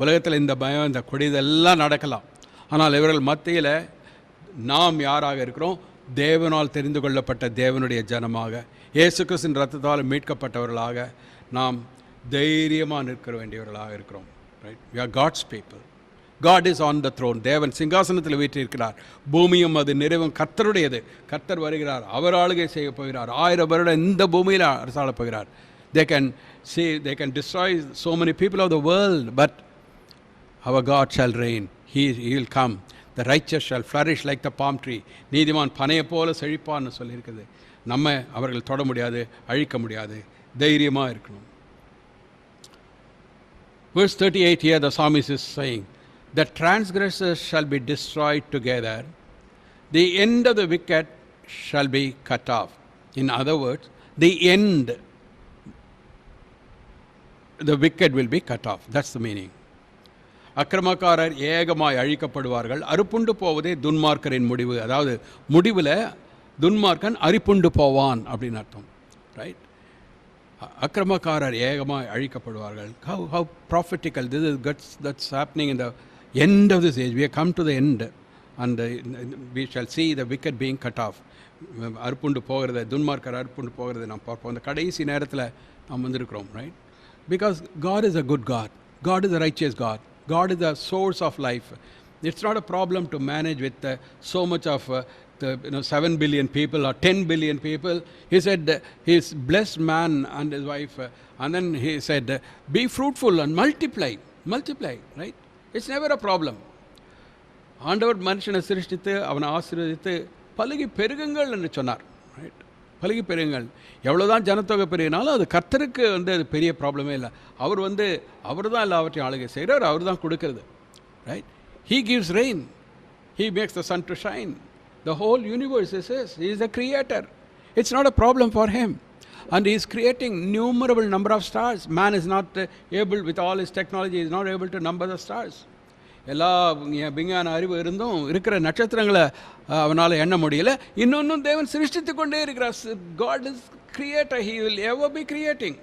உலகத்தில் இந்த பயம், இந்த கொடி, இதெல்லாம் நடக்கலாம். ஆனால் இவர்கள் மத்தியில் நாம் யாராக இருக்கிறோம்? தேவனால் தெரிந்து கொள்ளப்பட்ட தேவனுடைய ஜனமாக, இயேசு கிறிஸ்துவின் இரத்தத்தால் மீட்கப்பட்டவர்களாக நாம் தைரியமாக நிற்க வேண்டியவர்களாக இருக்கிறோம். Right? we are God's people. God is on the throne. தேவன் சிங்காசனத்தில் வீற்றிருக்கிறார். பூமியும் அது நிறைவும் கர்த்தருடையது. கர்த்தர் வருகிறார், அவர் ஆளுகை செய்ய போகிறார். 1000 வருடம் இந்த பூமியில் அரசாளப் போகிறார். They can destroy so many people of the world, but our God shall reign. He will come. The righteous shall flourish like the palm tree. நீதிமான் பனையை போல செழிப்பான்னு சொல்லியிருக்குது. நம்ம அவர்கள் தொட முடியாது, அழிக்க முடியாது, தைரியமாக இருக்கணும். Verse 38 here the psalmist is saying, the transgressors shall be destroyed together, The end of the wicked shall be cut off. In other words, the end, the wicked will be cut off. That's the meaning. அக்கிரமக்காரர் ஏகமாய் அழிக்கப்படுவார்கள், அறுப்புண்டு போவதே துன்மார்க்கரின் முடிவு. அதாவது முடிவில் துன்மார்க்கன் அரிப்புண்டு போவான் அப்படின்னு அர்த்தம். Right? அக்கிரமக்காரர் ஏகமாய் அழிக்கப்படுவார்கள். How prophetical this is. That's happening in the end of this age. We have come to the end and we shall see the wicked being cut off. அறுப்புண்டு போகிறது, துன்மார்க்கர் அறுப்புண்டு போகிறது நாம் பார்ப்போம். அந்த கடைசி நேரத்தில் நாம் வந்திருக்கிறோம். Right? Because God is a good God. God is a righteous God. God is the source of life. It's not a problem to manage with so much of 7 billion people or 10 billion people. He said he's blessed man and his wife, and then he said be fruitful and multiply, right? It's never a problem. ஆண்டவர் மனுஷனை சிருஷ்டித்து அவனை ஆசீர்வதித்து பலுகி பெருகுங்கள் என்று சொன்னார். Right? பலுகி பெருகுங்கள். எவ்வளோதான் ஜனத்தொகை பெருகினாலும் அது கர்த்தருக்கு அது பெரிய ப்ராப்ளமே இல்லை. அவர் தான் எல்லாவற்றையும் ஆளுகை செய்கிறார், அவர் தான் கொடுக்கிறது. Right? He gives rain. He makes the sun to shine. The whole universe is his. He is the creator. It's not a problem for him. And he is creating innumerable number of stars. Man is not able, with all his technology, is not able to number the stars. எல்லா விஞ்ஞான அறிவு இருந்தும் இருக்கிற நட்சத்திரங்களை அவனால் எண்ண முடியல. இன்னொன்னும் தேவன் சிருஷ்டித்து கொண்டே இருக்கிறார். God is creator. He will ever be creating.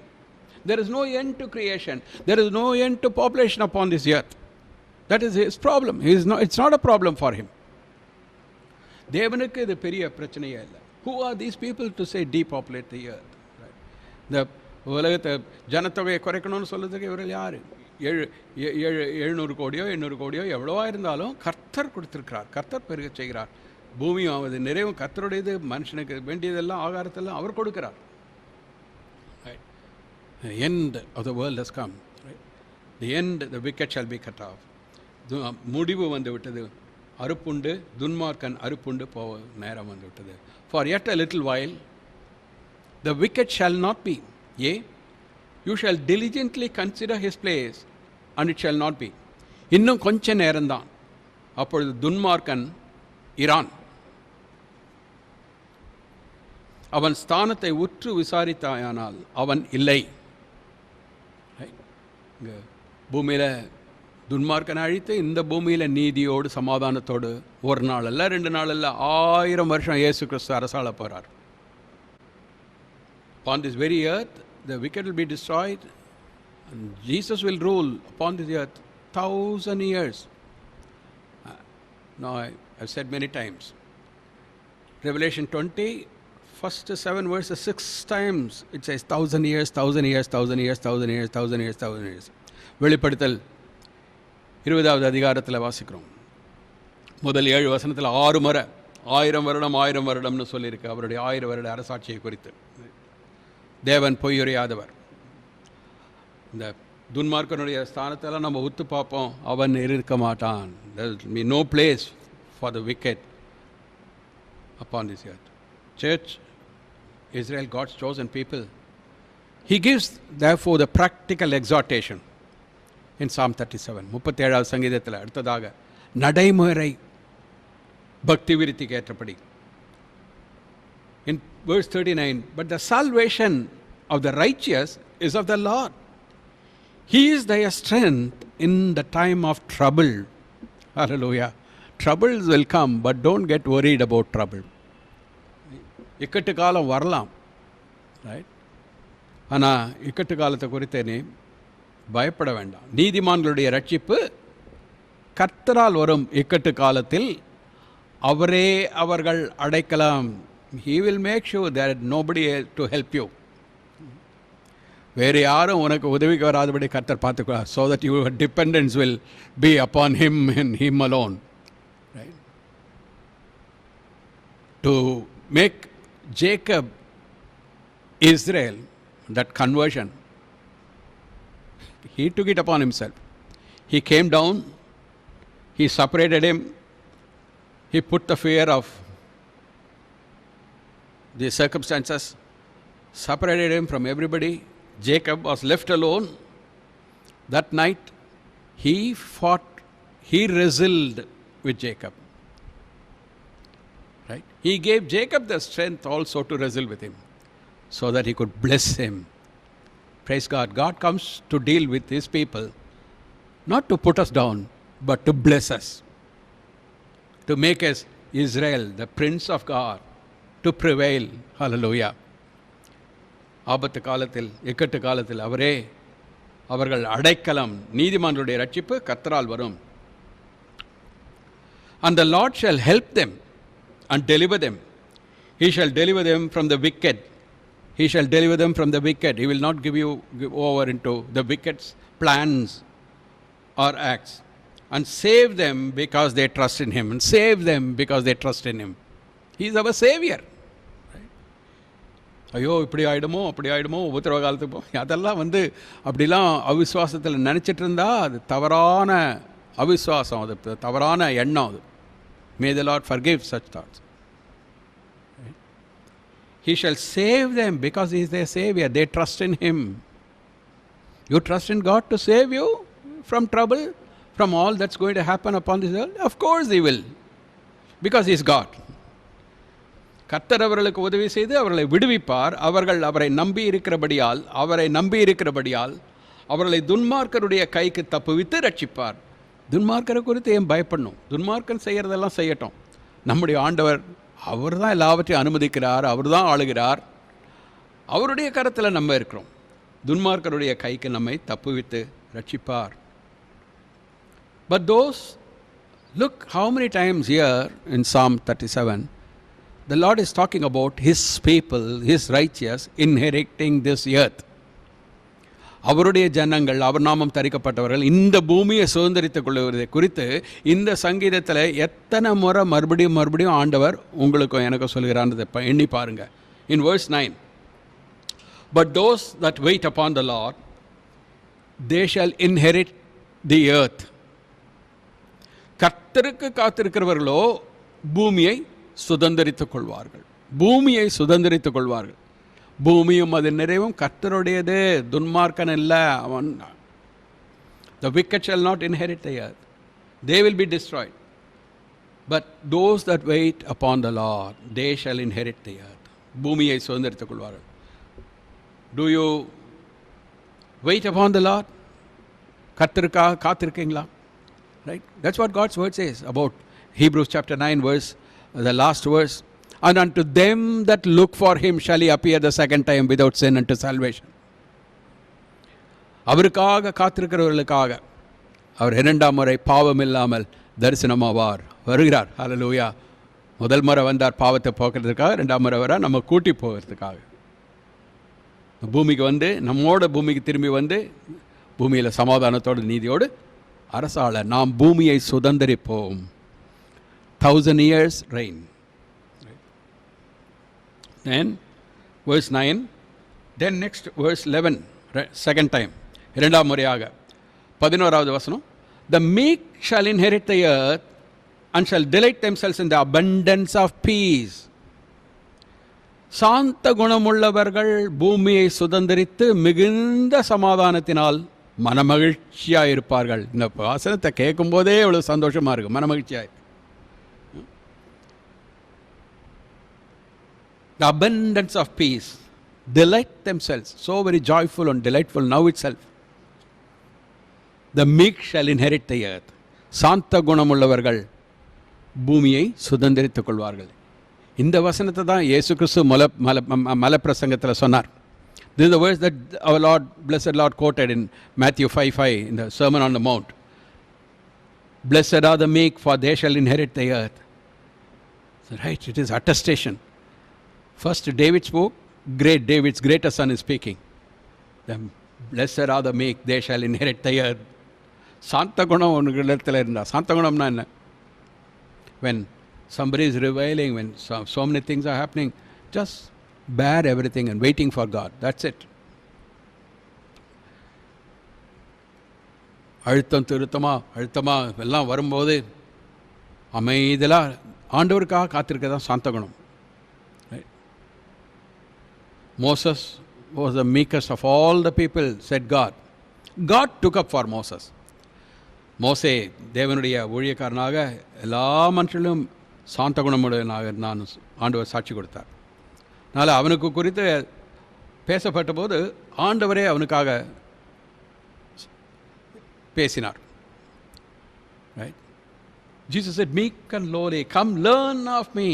There is no end to creation. There is no end to population upon this earth. That is his problem. It's not a problem for him. தேவனுக்கு இது பெரிய பிரச்சனையே இல்லை. Who are these people to say depopulate the earth? இந்த உலகத்தை ஜனத்தொகையை குறைக்கணும்னு சொல்லுறதுக்கு இவர்கள் யார்? 700 கோடியோ 800 கோடியோ எவ்வளவா இருந்தாலும் கர்த்தர் கொடுத்திருக்கிறார். கர்த்தர் பெருக செய்கிறார். பூமியும் ஆவது நிறைவும் கர்த்தருடையது. மனுஷனுக்கு வேண்டியதெல்லாம் ஆகாரத்தெல்லாம் அவர் கொடுக்கிறார். The end of the world has come. Right? The end, the wicked shall be cut off. முடிவு வந்து விட்டது. அறுப்புண்டு துன்மார்க்கன் அறுப்புண்டு போக நேரம் வந்து விட்டது. For yet a little while the wicked shall not be. Yea, you shall diligently consider his place, and it shall not be. இன்னும் கொஞ்ச நேரம்தான், அப்பொழுது துன்மார்க்கன் இரான். அவன் ஸ்தானத்தை உற்று விசாரித்தாயானால் அவன் இல்லை. பூமியில் துன்மார்க்கனை அழித்து இந்த பூமியில் நீதியோடு சமாதானத்தோடு ஒரு நாள் அல்ல, 2 நாள் அல்ல, 1000 வருஷம் இயேசு கிறிஸ்து அரசாள போகிறார். Upon this very earth the wicked will be destroyed and Jesus will rule upon this earth 1000 years. Now I've said many times, Revelation 20, first 7 verses, 6 times it says 1000 years, 1000 years, 1000 years, 1000 years, 1000 years, 1000 years. வெளிப்படுத்தல் 20வது அதிகாரத்தில் வாசிக்கிறோம். முதல் 7 வசனத்தில் 6 முறை 1000 வருடம் 1000 வருடம்னு சொல்லியிருக்கு. அவருடைய 1000 வருட அரசாட்சியை குறித்து. தேவன் பொய்யுரையாதவர். இந்த துன்மார்க்கனுடைய ஸ்தானத்தெல்லாம் நம்ம உத்து பார்ப்போம். அவன் இருக்க மாட்டான். There will be no place for the wicked upon this earth. Church, Israel, God's chosen people. He gives therefore the practical exhortation in Psalm 37. 37வது சங்கீதத்தில் அடுத்ததாக நடைமுறை பக்தி விருத்திக்கு ஏற்றபடி. In verse 39, but the salvation of the righteous is of the Lord. He is their strength in the time of trouble. Hallelujah. Troubles will come, but don't get worried about trouble. இக்கட்டு காலம் வரலாம், right? ஆனால் இக்கட்டு காலத்தை குறித்து நீ பயப்பட வேண்டாம். நீதிமான்களுடைய ரட்சிப்பு கர்த்தரால் வரும் இக்கட்டு காலத்தில் அவரே அவர்கள் அடைக்கலாம். He will make sure that nobody to help you. வேறு யாரும் உனக்கு உதவிக்கு வராதபடி கர்த்தர் பார்த்துக்கொள்ளார். So that your dependence will be upon him and him alone. Right? To make Jacob Israel, that conversion, he took it upon himself. He came down, he separated him, he put the fear of the circumstances, separated him from everybody. Jacob was left alone. That night he fought, he wrestled with Jacob. Right? He gave Jacob the strength also to wrestle with him, so that he could bless him. Praise God. God comes to deal with his people, not to put us down, but to bless us, to make us Israel, the Prince of God, to prevail. Hallelujah. ஆபத்து காலத்தில், இக்கட்டு காலத்தில் அவர்கள் அடைக்கலம், நீதிமான்களுடைய ரட்சிப்பு கர்த்தரால் வரும். And the Lord shall help them and deliver them. He shall deliver them from the wicked. He shall deliver them from the wicked. He will not give over into the wicked's plans or acts. And save them because they trust in him. And save them because they trust in him. He is our Savior. ஐயோ இப்படி ஆகிடுமோ அப்படி ஆகிடுமோ உபத்திரவ காலத்துக்கு போ, அதெல்லாம் அப்படிலாம் அவிசுவாசத்தில் நினச்சிட்டு இருந்தால் அது தவறான அவிசுவாசம், அது தவறான எண்ணம். அது May the Lord forgive such thoughts. Right? He shall save them because he is their Savior. They trust in him. You trust in God to save you from trouble, from all that's going to happen upon this earth? Of course he will, because he is God. கர்த்தர் அவர்களுக்கு உதவி செய்து அவர்களை விடுவிப்பார். அவர்கள் அவரை நம்பி இருக்கிறபடியால் அவர்களை துன்மார்க்கருடைய கைக்கு தப்புவித்து ரட்சிப்பார். துன்மார்க்கரை குறித்து ஏன் பயப்படணும்? துன்மார்க்கன் செய்கிறதெல்லாம் செய்யட்டும். நம்முடைய ஆண்டவர் அவர் தான் எல்லாவற்றையும் அனுமதிக்கிறார், அவர் தான் ஆளுகிறார். அவருடைய கரத்தில் நம்ம இருக்கிறோம். துன்மார்க்கருடைய கைக்கு நம்மை தப்புவித்து ரட்சிப்பார். But those, look how many times here in Psalm 37, the Lord is talking about his people, his righteous, inheriting this earth. அவருடைய ஜனங்கள், அவர் நாமம் தரிக்கப்பட்டவர்கள் இந்த பூமியை சுதந்திரித்துக் கொள்வதை குறித்து இந்த சங்கீதத்தில் எத்தனை முறை மறுபடியும் ஆண்டவர் உங்களுக்கும் எனக்கும் சொல்கிறான்றதை எண்ணி பாருங்க. In verse 9, but those that wait upon the Lord, they shall inherit the earth. கர்த்தருக்கு காத்திருக்கிறவர்களோ பூமியை சுதந்திரித்துக் கொள்வார்கள். பூமியும் அது நிறைவும் கர்த்தருடையது, துன்மார்க்கன் இல்லை அவன். The wicked shall not inherit the earth. They will be destroyed. But those that wait upon the Lord, they shall inherit the earth. பூமியை சுதந்திரித்துக் கொள்வார்கள். Do you wait upon the Lord? கர்த்தருக்காக காத்திருக்கீங்களா? Right? That's what God's word says about Hebrews chapter 9 verse, the last verse. And unto them that look for him shall he appear the second time without sin unto salvation. அவருக்காக காத்திருக்கிறவர்களுக்காக அவர் இரண்டாம் முறை பாவம் இல்லாமல் தரிசனமாவார், வருகிறார். ஹல்லேலூயா. முதல் முறை வந்தார் பாவத்தை போக்குறதுக்காக, இரண்டாம் முறை வர நம்ம கூட்டி போகிறதுக்காக. பூமிக்கு நம்மோட பூமிக்கு திரும்பி பூமியில் சமாதானத்தோடு நீதியோடு அரசாள நாம் பூமியை சுதந்திரிப்போம். 1000 years reign. Then verse 9, then next verse 11, second time, இரண்டாம் முறையாக 11வது வசனம், the meek shall inherit the earth and shall delight themselves in the abundance of peace. சாந்த குணமுள்ளவர்கள் பூமியை சுதந்திரித்து மிகுந்த சமாதானத்தினால் மனமகிழ்ச்சியாக இருப்பார்கள். இந்த வசனத்தை கேட்கும் போதே எவ்வளவு சந்தோஷமாக இருக்கு, மனமகிழ்ச்சியாக. The abundance of peace, delight themselves, so very joyful and delightful now itself. The meek shall inherit the earth. சாந்த குணமுள்ளவர்கள் பூமியை சுதந்திரித்துக் கொள்வார்கள். இந்த வசனத்தை தான் இயேசு கிறிஸ்து மலை பிரசங்கத்தில் சொன்னார். This is the verse that our Lord, blessed Lord, quoted in Matthew 5:5 in the Sermon on the Mount. Blessed are the meek, for they shall inherit the earth. Right, it is attestation. First David spoke, David's greatest son is speaking. Blessed are the meek, they shall inherit the earth. சாந்த குணம் உனக்கு இடத்துல இருந்தா, சாந்த குணம்னா என்ன? When somebody is reviling, when so many things are happening, just bear everything and waiting for God. That's it. அழுத்தமா எல்லாம் வரும்போது அமைதியாக ஆண்டவருக்காக காத்திருக்க தான் சாந்த குணம். Moses was the meekest of all the people, said God. God took up for Moses. மோசே தேவனுடைய ஊழியக்காரனாக எல்லா மனுஷர்களும் சாந்த குணமுடையவனாக நான் ஆண்டவர் சாட்சி கொடுத்தார். அதனால் அவனுக்கு குறித்து பேசப்பட்ட போது ஆண்டவரே அவனுக்காக பேசினார். Right? Jesus said, meek and lowly, come learn of me.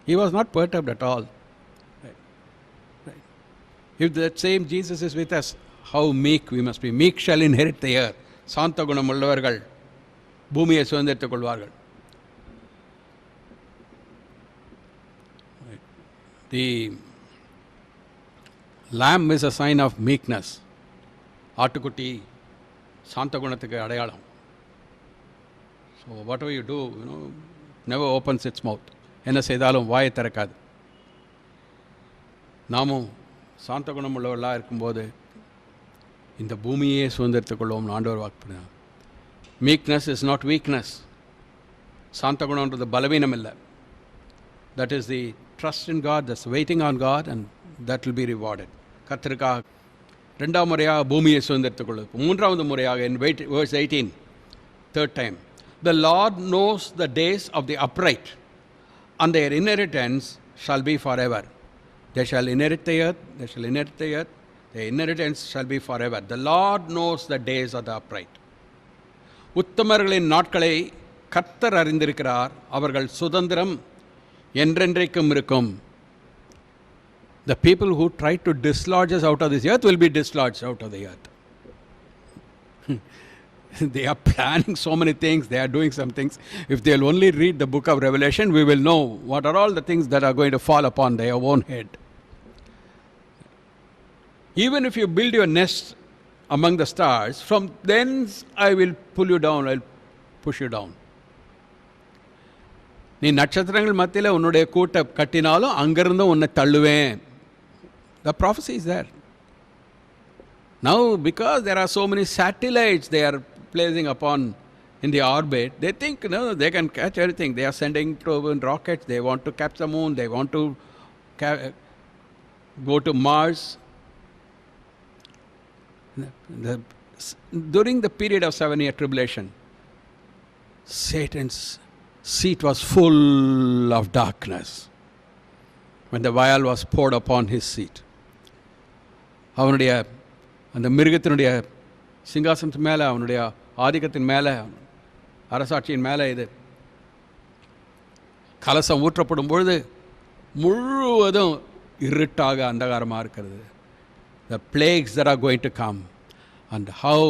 He was not perturbed at all. Right? Right. If that same Jesus is with us, how meek we must be. Meek shall inherit the earth. சாந்த குணம் உள்ளவர்கள் பூமியை சுதந்திரித்துக் கொள்வார்கள். The lamb is a sign of meekness. ஆட்டுக்குட்டி சாந்த குணத்துக்கு அடையாளம். So whatever you do, never opens its mouth. என்ன செய்தாலும் வாயை திறக்காது. நாமும் சாந்த குணம் உள்ளவர்களாக இருக்கும்போது இந்த பூமியே சுதந்திரித்துக் கொள்வோம் ஆண்டவர் வாக்குப்படினார். Meekness is not weakness. சாந்த குணம்ன்றது பலவீனம் இல்லை. That is the trust in God, that's waiting on God and that will be rewarded. கர்த்தருக்காக ரெண்டாம் முறையாக பூமியை சுதந்திரித்துக் கொள்வது. மூன்றாவது முறையாக in verse 18, third time, the Lord knows the days of the upright and their inheritance shall be forever. They shall inherit the earth, they shall inherit the earth, their inheritance shall be forever. The Lord knows the days of the upright. உத்தமர்களின் நாட்களை கர்த்தர் அறிந்திருக்கிறார், அவர்கள் சுதந்திரம் என்றென்றைக்கும் இருக்கும். The people who try to dislodge us out of this earth will be dislodged out of the earth. They are planning so many things, they are doing some things. If they will only read the book of Revelation, we will know what are all the things that are going to fall upon their own head. Even if you build your nest among the stars, from thence I will pull you down, I will push you down. நீ நட்சத்திரங்கள் மத்தியில் உன்னுடைய கூட்டை கட்டினாலும் அங்கிருந்தும் உன்னை தள்ளுவேன். The prophecy is there. Now, because there are so many satellites they are placing upon in the orbit, they think they can catch everything. They are sending rockets, they want to catch the moon, they want to go to Mars. During the period of 7-year tribulation, Satan's seat was full of darkness when the vial was poured upon his seat. அவனுடைய அந்த மிருகத்தினுடைய சிங்காசனத்தின் மேலே, அவனுடைய ஆதிக்கத்தின் மேலே, அரசாட்சியின் மேலே இது கலசம் ஊற்றப்படும் பொழுது முழுவதும் இருட்டாக அந்தகாரமாக இருக்கிறது. The plagues that are going to come and how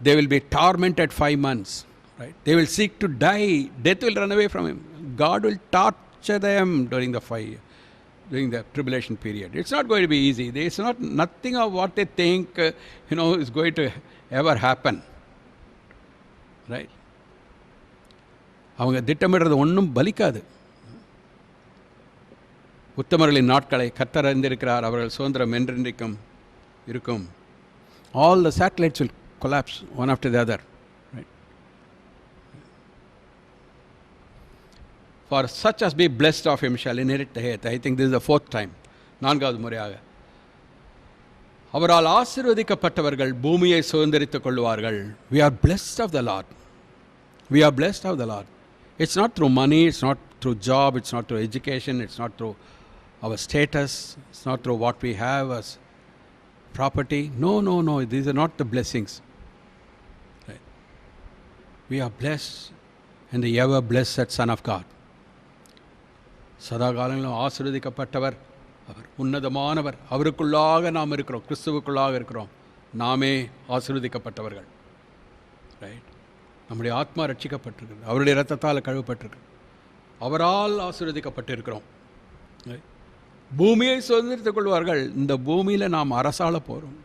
they will be tormented 5 months. Right? They will seek to die. Death will run away from him. God will torture them during the tribulation period. It's not going to be easy. It's not nothing of what they think is going to ever happen. Right? அவங்க திட்டமிடுறது ஒன்றும் பலிக்காது. உத்தமர்களின் நாட்களை கர்த்தர் அறிந்திருக்கிறார், அவர்கள் சுதந்திரம் என்றென்றைக்கும் இருக்கும். All the satellites will collapse one after the other. Right? For such as be blessed of him shall inherit the earth. I think this is the 4th time. நான்காவது முறையாக அவரால் ஆசீர்வதிக்கப்பட்டவர்கள் பூமியை சுதந்திரித்துக் கொள்வார்கள். We are blessed of the Lord. We are blessed of the Lord. It's not through money, it's not through job, it's not through education, it's not through our status, it's not through what we have as property. No. These are not the blessings. Right? We are blessed in the ever blessed Son of God. சதா காலங்களிலும் ஆசீர்வதிக்கப்பட்டவர் அவர், உன்னதமானவர். அவருக்குள்ளாக நாம் இருக்கிறோம், கிறிஸ்துவுக்குள்ளாக இருக்கிறோம். நாமே ஆசீர்வதிக்கப்பட்டவர்கள். Right? நம்முடைய ஆத்மா ரட்சிக்கப்பட்டிருக்கிறது, அவருடைய இரத்தத்தால் கழுவப்பட்டிருக்கு, அவரால் ஆசீர்வதிக்கப்பட்டிருக்கிறோம். பூமியை சுதந்திரித்துக் கொள்வார்கள். இந்த பூமியில் நாம் அரசாள போகிறோம்.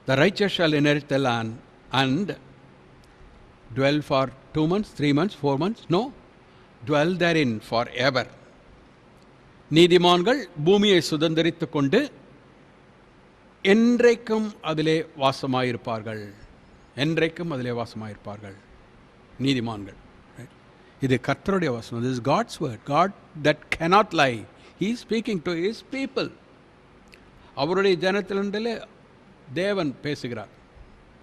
The righteous shall inherit the land and dwell for 2 months, 3 months, 4 months. No, dwell therein forever. நீதிமான்கள் பூமியை சுதந்திரித்துக் கொண்டு என்றைக்கும் அதிலே வாசமாயிருப்பார்கள். என்றைக்கும் அதிலே வாசமாயிருப்பார்கள் நீதிமான்கள். இது கர்த்தருடைய வசனம். This is God's word. God that cannot lie. He is speaking to his people. அவருடைய ஜனத்திலே தேவன் பேசுகிறார்.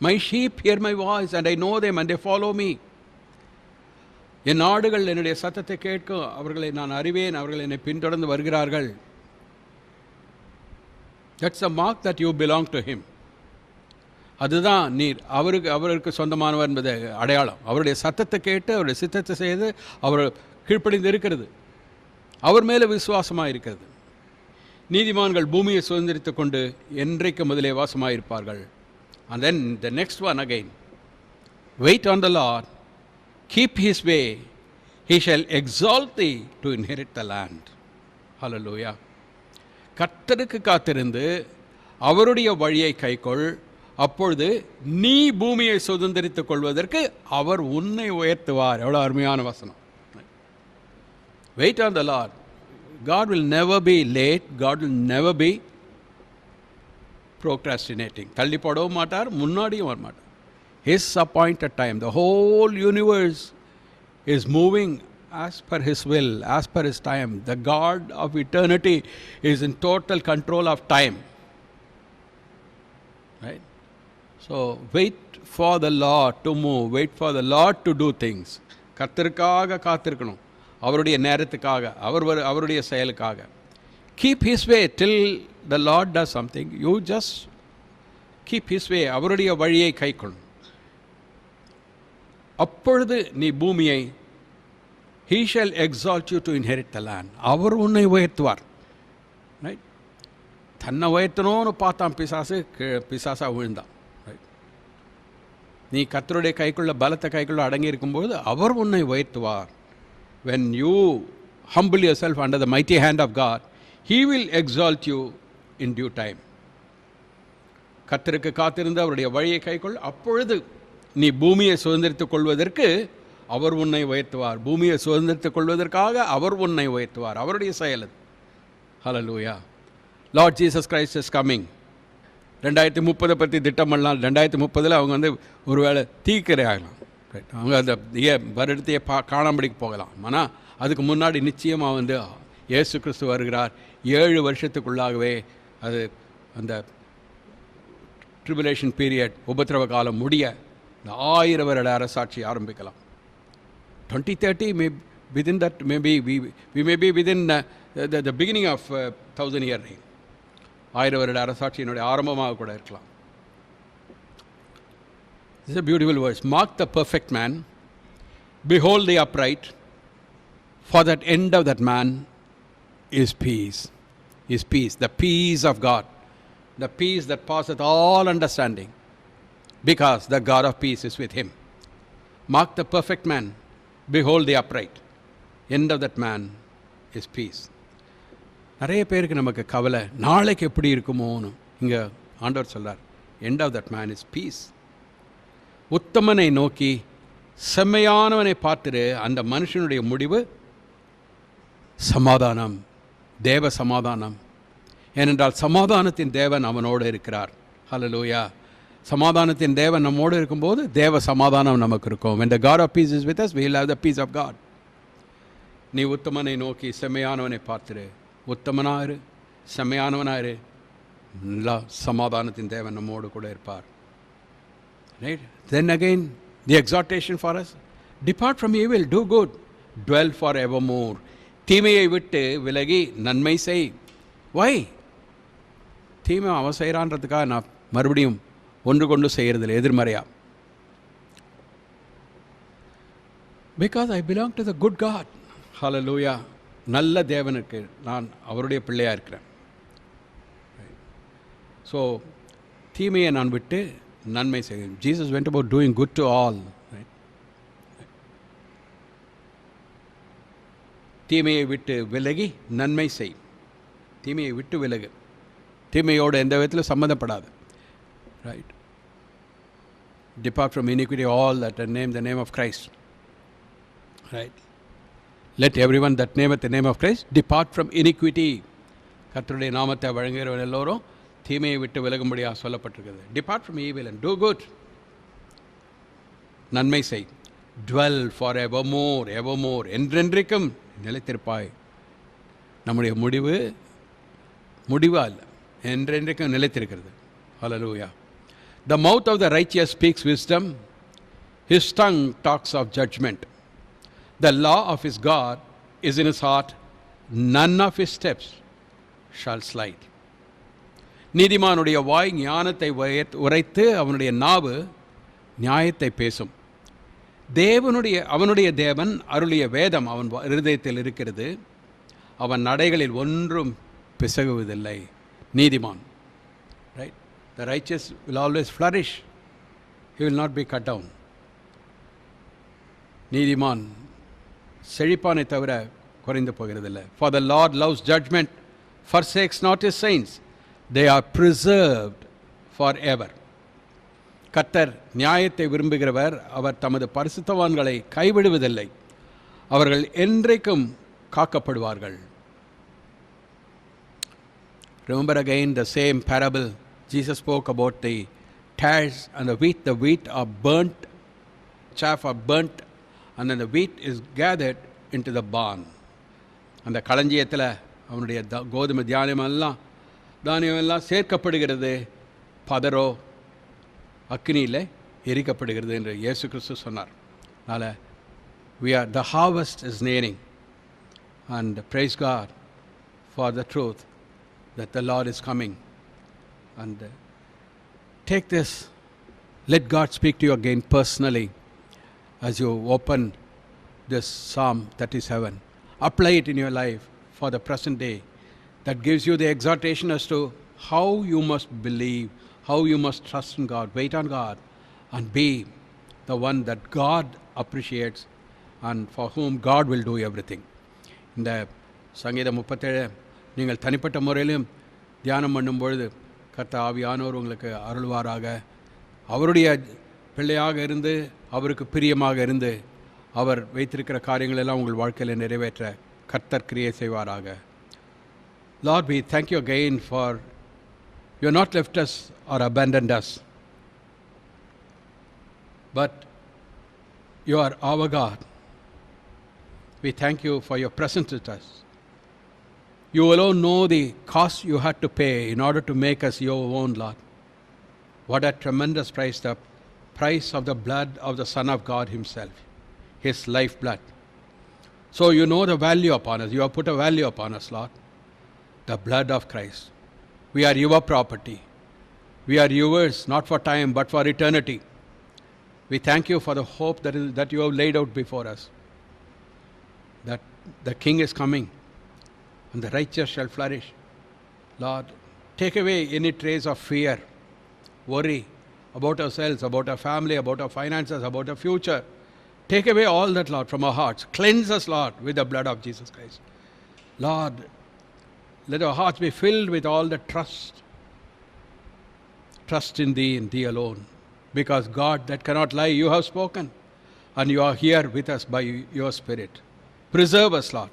My sheep hear my voice and I know them and they follow me. என் ஆடுகள் என்னுடைய சத்தத்தை கேட்கும், அவர்களை நான் அறிவேன், அவர்கள் என்னை பின்தொடர்ந்து வருகிறார்கள். That's a mark that you belong to him. அதுதான் நீர் அவருக்கு சொந்தமானவர் என்பது அடையாளம். அவருடைய சத்தத்தை கேட்டு அவருடைய சித்தத்தை செய்து அவர் கீழ்ப்படிந்து இருக்கிறது, அவர் மேலே விசுவாசமாக இருக்கிறது. நீதிமான்கள் பூமியை சுதந்திரித்து கொண்டு என்றைக்கு முதலே வாசமாக இருப்பார்கள். And then the next one again, wait on the Lord, keep his way, he shall exalt thee to inherit the land. Hallelujah. கர்த்தருக்கு காத்திருந்து அவருடைய வழியை கைக்கொள், அப்பொழுது நீ பூமியை சுதந்திரித்துக் கொள்வதற்கு அவர் உன்னை உயர்த்துவார். எவ்வளோ அருமையான வசனம். Wait on the Lord. God will never be late. God will never be procrastinating. தள்ளி போடவும் மாட்டார், முன்னாடியும் வர மாட்டார். His appointed time. The whole universe is moving as per his will, as per his time. The God of eternity is in total control of time. Right? So wait for the Lord to move. Wait for the Lord to do things. கர்த்தருக்காக காத்திருக்கணும், அவருடைய நேரத்துக்காக, அவருடைய செயலுக்காக. Keep his way till the Lord does something. You just keep his way. அவருடைய வழியை கைக்கொள், அப்பொழுது நீ பூமியை, he shall exalt you to inherit the land. அவர் உன்னை உயர்த்துவார். ரைட்? தன்னை உயர்த்தணும்னு பார்த்தான் பிசாசா விழுந்தான். ரைட்? நீ கர்த்தருடைய கைக்குள்ள பலத்தை கைக்குள்ள அடங்கி இருக்கும்போது அவர் உன்னை உயர்த்துவார். When you humble yourself under the mighty hand of God, he will exalt you in due time. கர்த்தருக்கு காத்திருந்து அவருடைய வழியை கைக்கொள், அப்பொழுது நீ பூமியை சுதந்திரித்துக் கொள்வதற்கு அவர் உன்னை உயர்த்துவார். பூமியை சுதந்திரித்துக் கொள்வதற்காக அவர் உன்னை உயர்த்துவார். அவருடைய செயல் அது. Hallelujah. Lord Jesus Christ is coming. 2030 பற்றி திட்டம் பண்ணலாம். 2030 அவங்க ஒருவேளை தீக்கிரை ஆகலாம். ரைட்? அவங்க அந்த வருடத்தையே காணாமடிக்கு போகலாம். ஆனால் அதுக்கு முன்னாடி நிச்சயமாக இயேசு கிறிஸ்து வருகிறார். 7 வருஷத்துக்குள்ளாகவே அது அந்த ட்ரிபுலேஷன் பீரியட், உபத்திரவ காலம் முடிய இந்த 1000 வருட அரசாட்சி ஆரம்பிக்கலாம். 2030 within that we may be within the beginning of 1000-year reign. 1000 வருட அரசாட்சியினுடைய ஆரம்பமாக கூட இருக்கலாம். This is a beautiful verse. Mark the perfect man, behold the upright, for that end of that man is peace. Is peace, the peace of God, the peace that passeth all understanding, because the God of peace is with him. Mark the perfect man, behold the upright, end of that man is peace. நிறைய பேருக்கு நமக்கு கவலை, நாளைக்கு எப்படி இருக்குமோன்னு. இங்கே ஆண்டவர் சொல்றார், end of that man is peace. உத்தமனை நோக்கி செம்மையானவனை பார்த்துரு, அந்த மனுஷனுடைய முடிவு சமாதானம், தேவ சமாதானம். ஏனென்றால் சமாதானத்தின் தேவன் அவனோடு இருக்கிறார். ஹல்லேலூயா. சமாதானத்தின் தேவன் நம்மோடு இருக்கும்போது தேவ சமாதானம் நமக்கு இருக்கும். When the God of peace is with us, we will have the peace of God. நீ உத்தமனை நோக்கி செம்மையானவனை பார்த்துரு, உத்தமனாயிரு, செம்மையானவனாயிரு, சமாதானத்தின் தேவன் நம்மோடு கூட இருப்பார். Right? Then again, the exhortation for us, depart from evil, do good, dwell forevermore. தீமையை விட்டு விலகி நன்மை செய். Why? தீமை அவன் செய்கிறான்றதுக்காக நான் மறுபடியும் ஒன்று கொண்டு செய்கிறதில்லை, எதிர்மறையா. Because I belong to the good God. Hallelujah. நல்ல தேவனுக்கு நான் அவருடைய பிள்ளையாக இருக்கிறேன். ஸோ தீமையை நான் விட்டு நன்மை செய்கிறேன். Jesus went about doing good to all. Right? தீமையை விட்டு விலகி நன்மை செய். தீமையை விட்டு விலகு, தீமையோடு எந்த விதத்தில் சம்மந்தப்படாது. Right? Depart from iniquity, all that name the name of Christ. Right? Let everyone that nameth the name of Christ depart from iniquity. கர்த்தருடைய நாமத்தை வழங்குகிறவன் எல்லோரும் தீமையை விட்டு விலகும்படியாக சொல்லப்பட்டிருக்கிறது. Depart from evil and do good. நன்மை செய். Dwell forevermore, evermore. என்றென்றைக்கும் நிலைத்திருப்பாய். நம்முடைய முடிவா இல்லை, என்றென்றைக்கும் நிலைத்திருக்கிறது. Hallelujah. The mouth of the righteous speaks wisdom, his tongue talks of judgment. The law of his God is in his heart. None of his steps shall slide. நீதிமானுடைய வாய் ஞானத்தை உரைத்து அவனுடைய நாவு நியாயத்தை பேசும். அவனுடைய தேவன் அருளிய வேதம் அவன் இருதயத்தில் இருக்கிறது. அவன் நடைகளில் ஒன்றும் பிசகுவதில்லை. நீதிமான், right? The righteous will always flourish. He will not be cut down. நீதிமான் செழிப்பானை தவிர குறைந்து போகிறதில்லை. For the Lord loves judgment, forsakes not his saints. They are preserved forever. கர்த்தர் நியாயத்தை விரும்புகிறவர். அவர் தமது பரிசுத்தவான்களை கைவிடுவதில்லை. அவர்கள் என்றைக்கும் காக்கப்படுவார்கள். Remember again the same parable. Jesus spoke about the tares and the wheat. The wheat are burnt, chaff are burnt, and then the wheat is gathered into the barn. அந்த களஞ்சியத்தில் அவனுடைய கோதுமை தானியம் எல்லாம் சேர்க்கப்படுகிறது. பதரோ அக்னியில் எரிக்கப்படுகிறது என்று இயேசு கிறிஸ்து சொன்னார். அதனால் the harvest is nearing, and praise God for the truth that the Lord is coming. And take this, let God speak to you again personally as you open this Psalm 37. Apply it in your life for the present day. That gives you the exhortation as to how you must believe, how you must trust in God, wait on God, and be the one that God appreciates and for whom God will do everything. இந்த சங்கீதம் 37 நீங்கள் தனிப்பட்ட முறையிலும் தியானம் பண்ணும்பொழுது கர்த்தர் ஆவியானவர் உங்களுக்கு அருள்வாராக. அவருடைய பிள்ளையாக இருந்து அவருக்கு பிரியமாக இருந்து அவர் வைத்திருக்கிற காரியங்கள் எல்லாம் உங்கள் வாழ்க்கையில் நிறைவேற்ற கர்த்தர் கிரியை செய்வாராக. Lord, we thank you again for you have not left us or abandoned us, but you are our God. We thank you for your presence with us. You alone know the cost you had to pay in order to make us your own, Lord. What a tremendous price, the price of the blood of the Son of God himself, his life blood. So you know the value upon us. You have put a value upon us, Lord. The blood of Christ. We are your property. We are yours, not for time, but for eternity. We thank you for the hope that you have laid out before us, that the King is coming, and the righteous shall flourish. Lord, take away any trace of fear, worry about ourselves, about our family, about our finances, about our future. Take away all that, Lord, from our hearts. Cleanse us, Lord, with the blood of Jesus Christ. Lord, let our hearts be filled with all the trust in Thee and Thee alone. Because God that cannot lie, you have spoken, and you are here with us by your Spirit. Preserve us, Lord.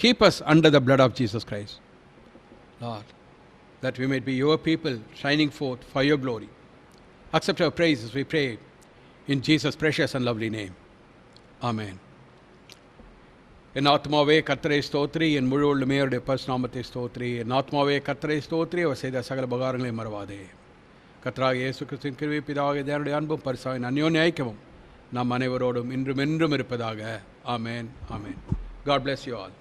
Keep us under the blood of Jesus Christ, Lord, that we may be your people shining forth for your glory. Accept our praises, we pray, in Jesus' precious and lovely name. Amen. என் ஆத்மாவே கர்த்தரை ஸ்தோத்திரி, என் முழு உள்ளமே அவருடைய பரிசுநாமத்தை ஸ்தோத்திரி. என் ஆத்மாவே கர்த்தரை ஸ்தோத்திரி, அவர் செய்த சகல உபகாரங்களையும் மறவாதே. கர்த்தராகிய இயேசு கிறிஸ்துவின் கிருபை, பிதாவாகிய தேவனுடைய அன்பும் பரிசுத்தாவின் அந்யோன்ய ஐக்கியமும் நம் அனைவரோடும் இன்றும் என்றும் இருப்பதாக. ஆமென். ஆமென். God bless you all.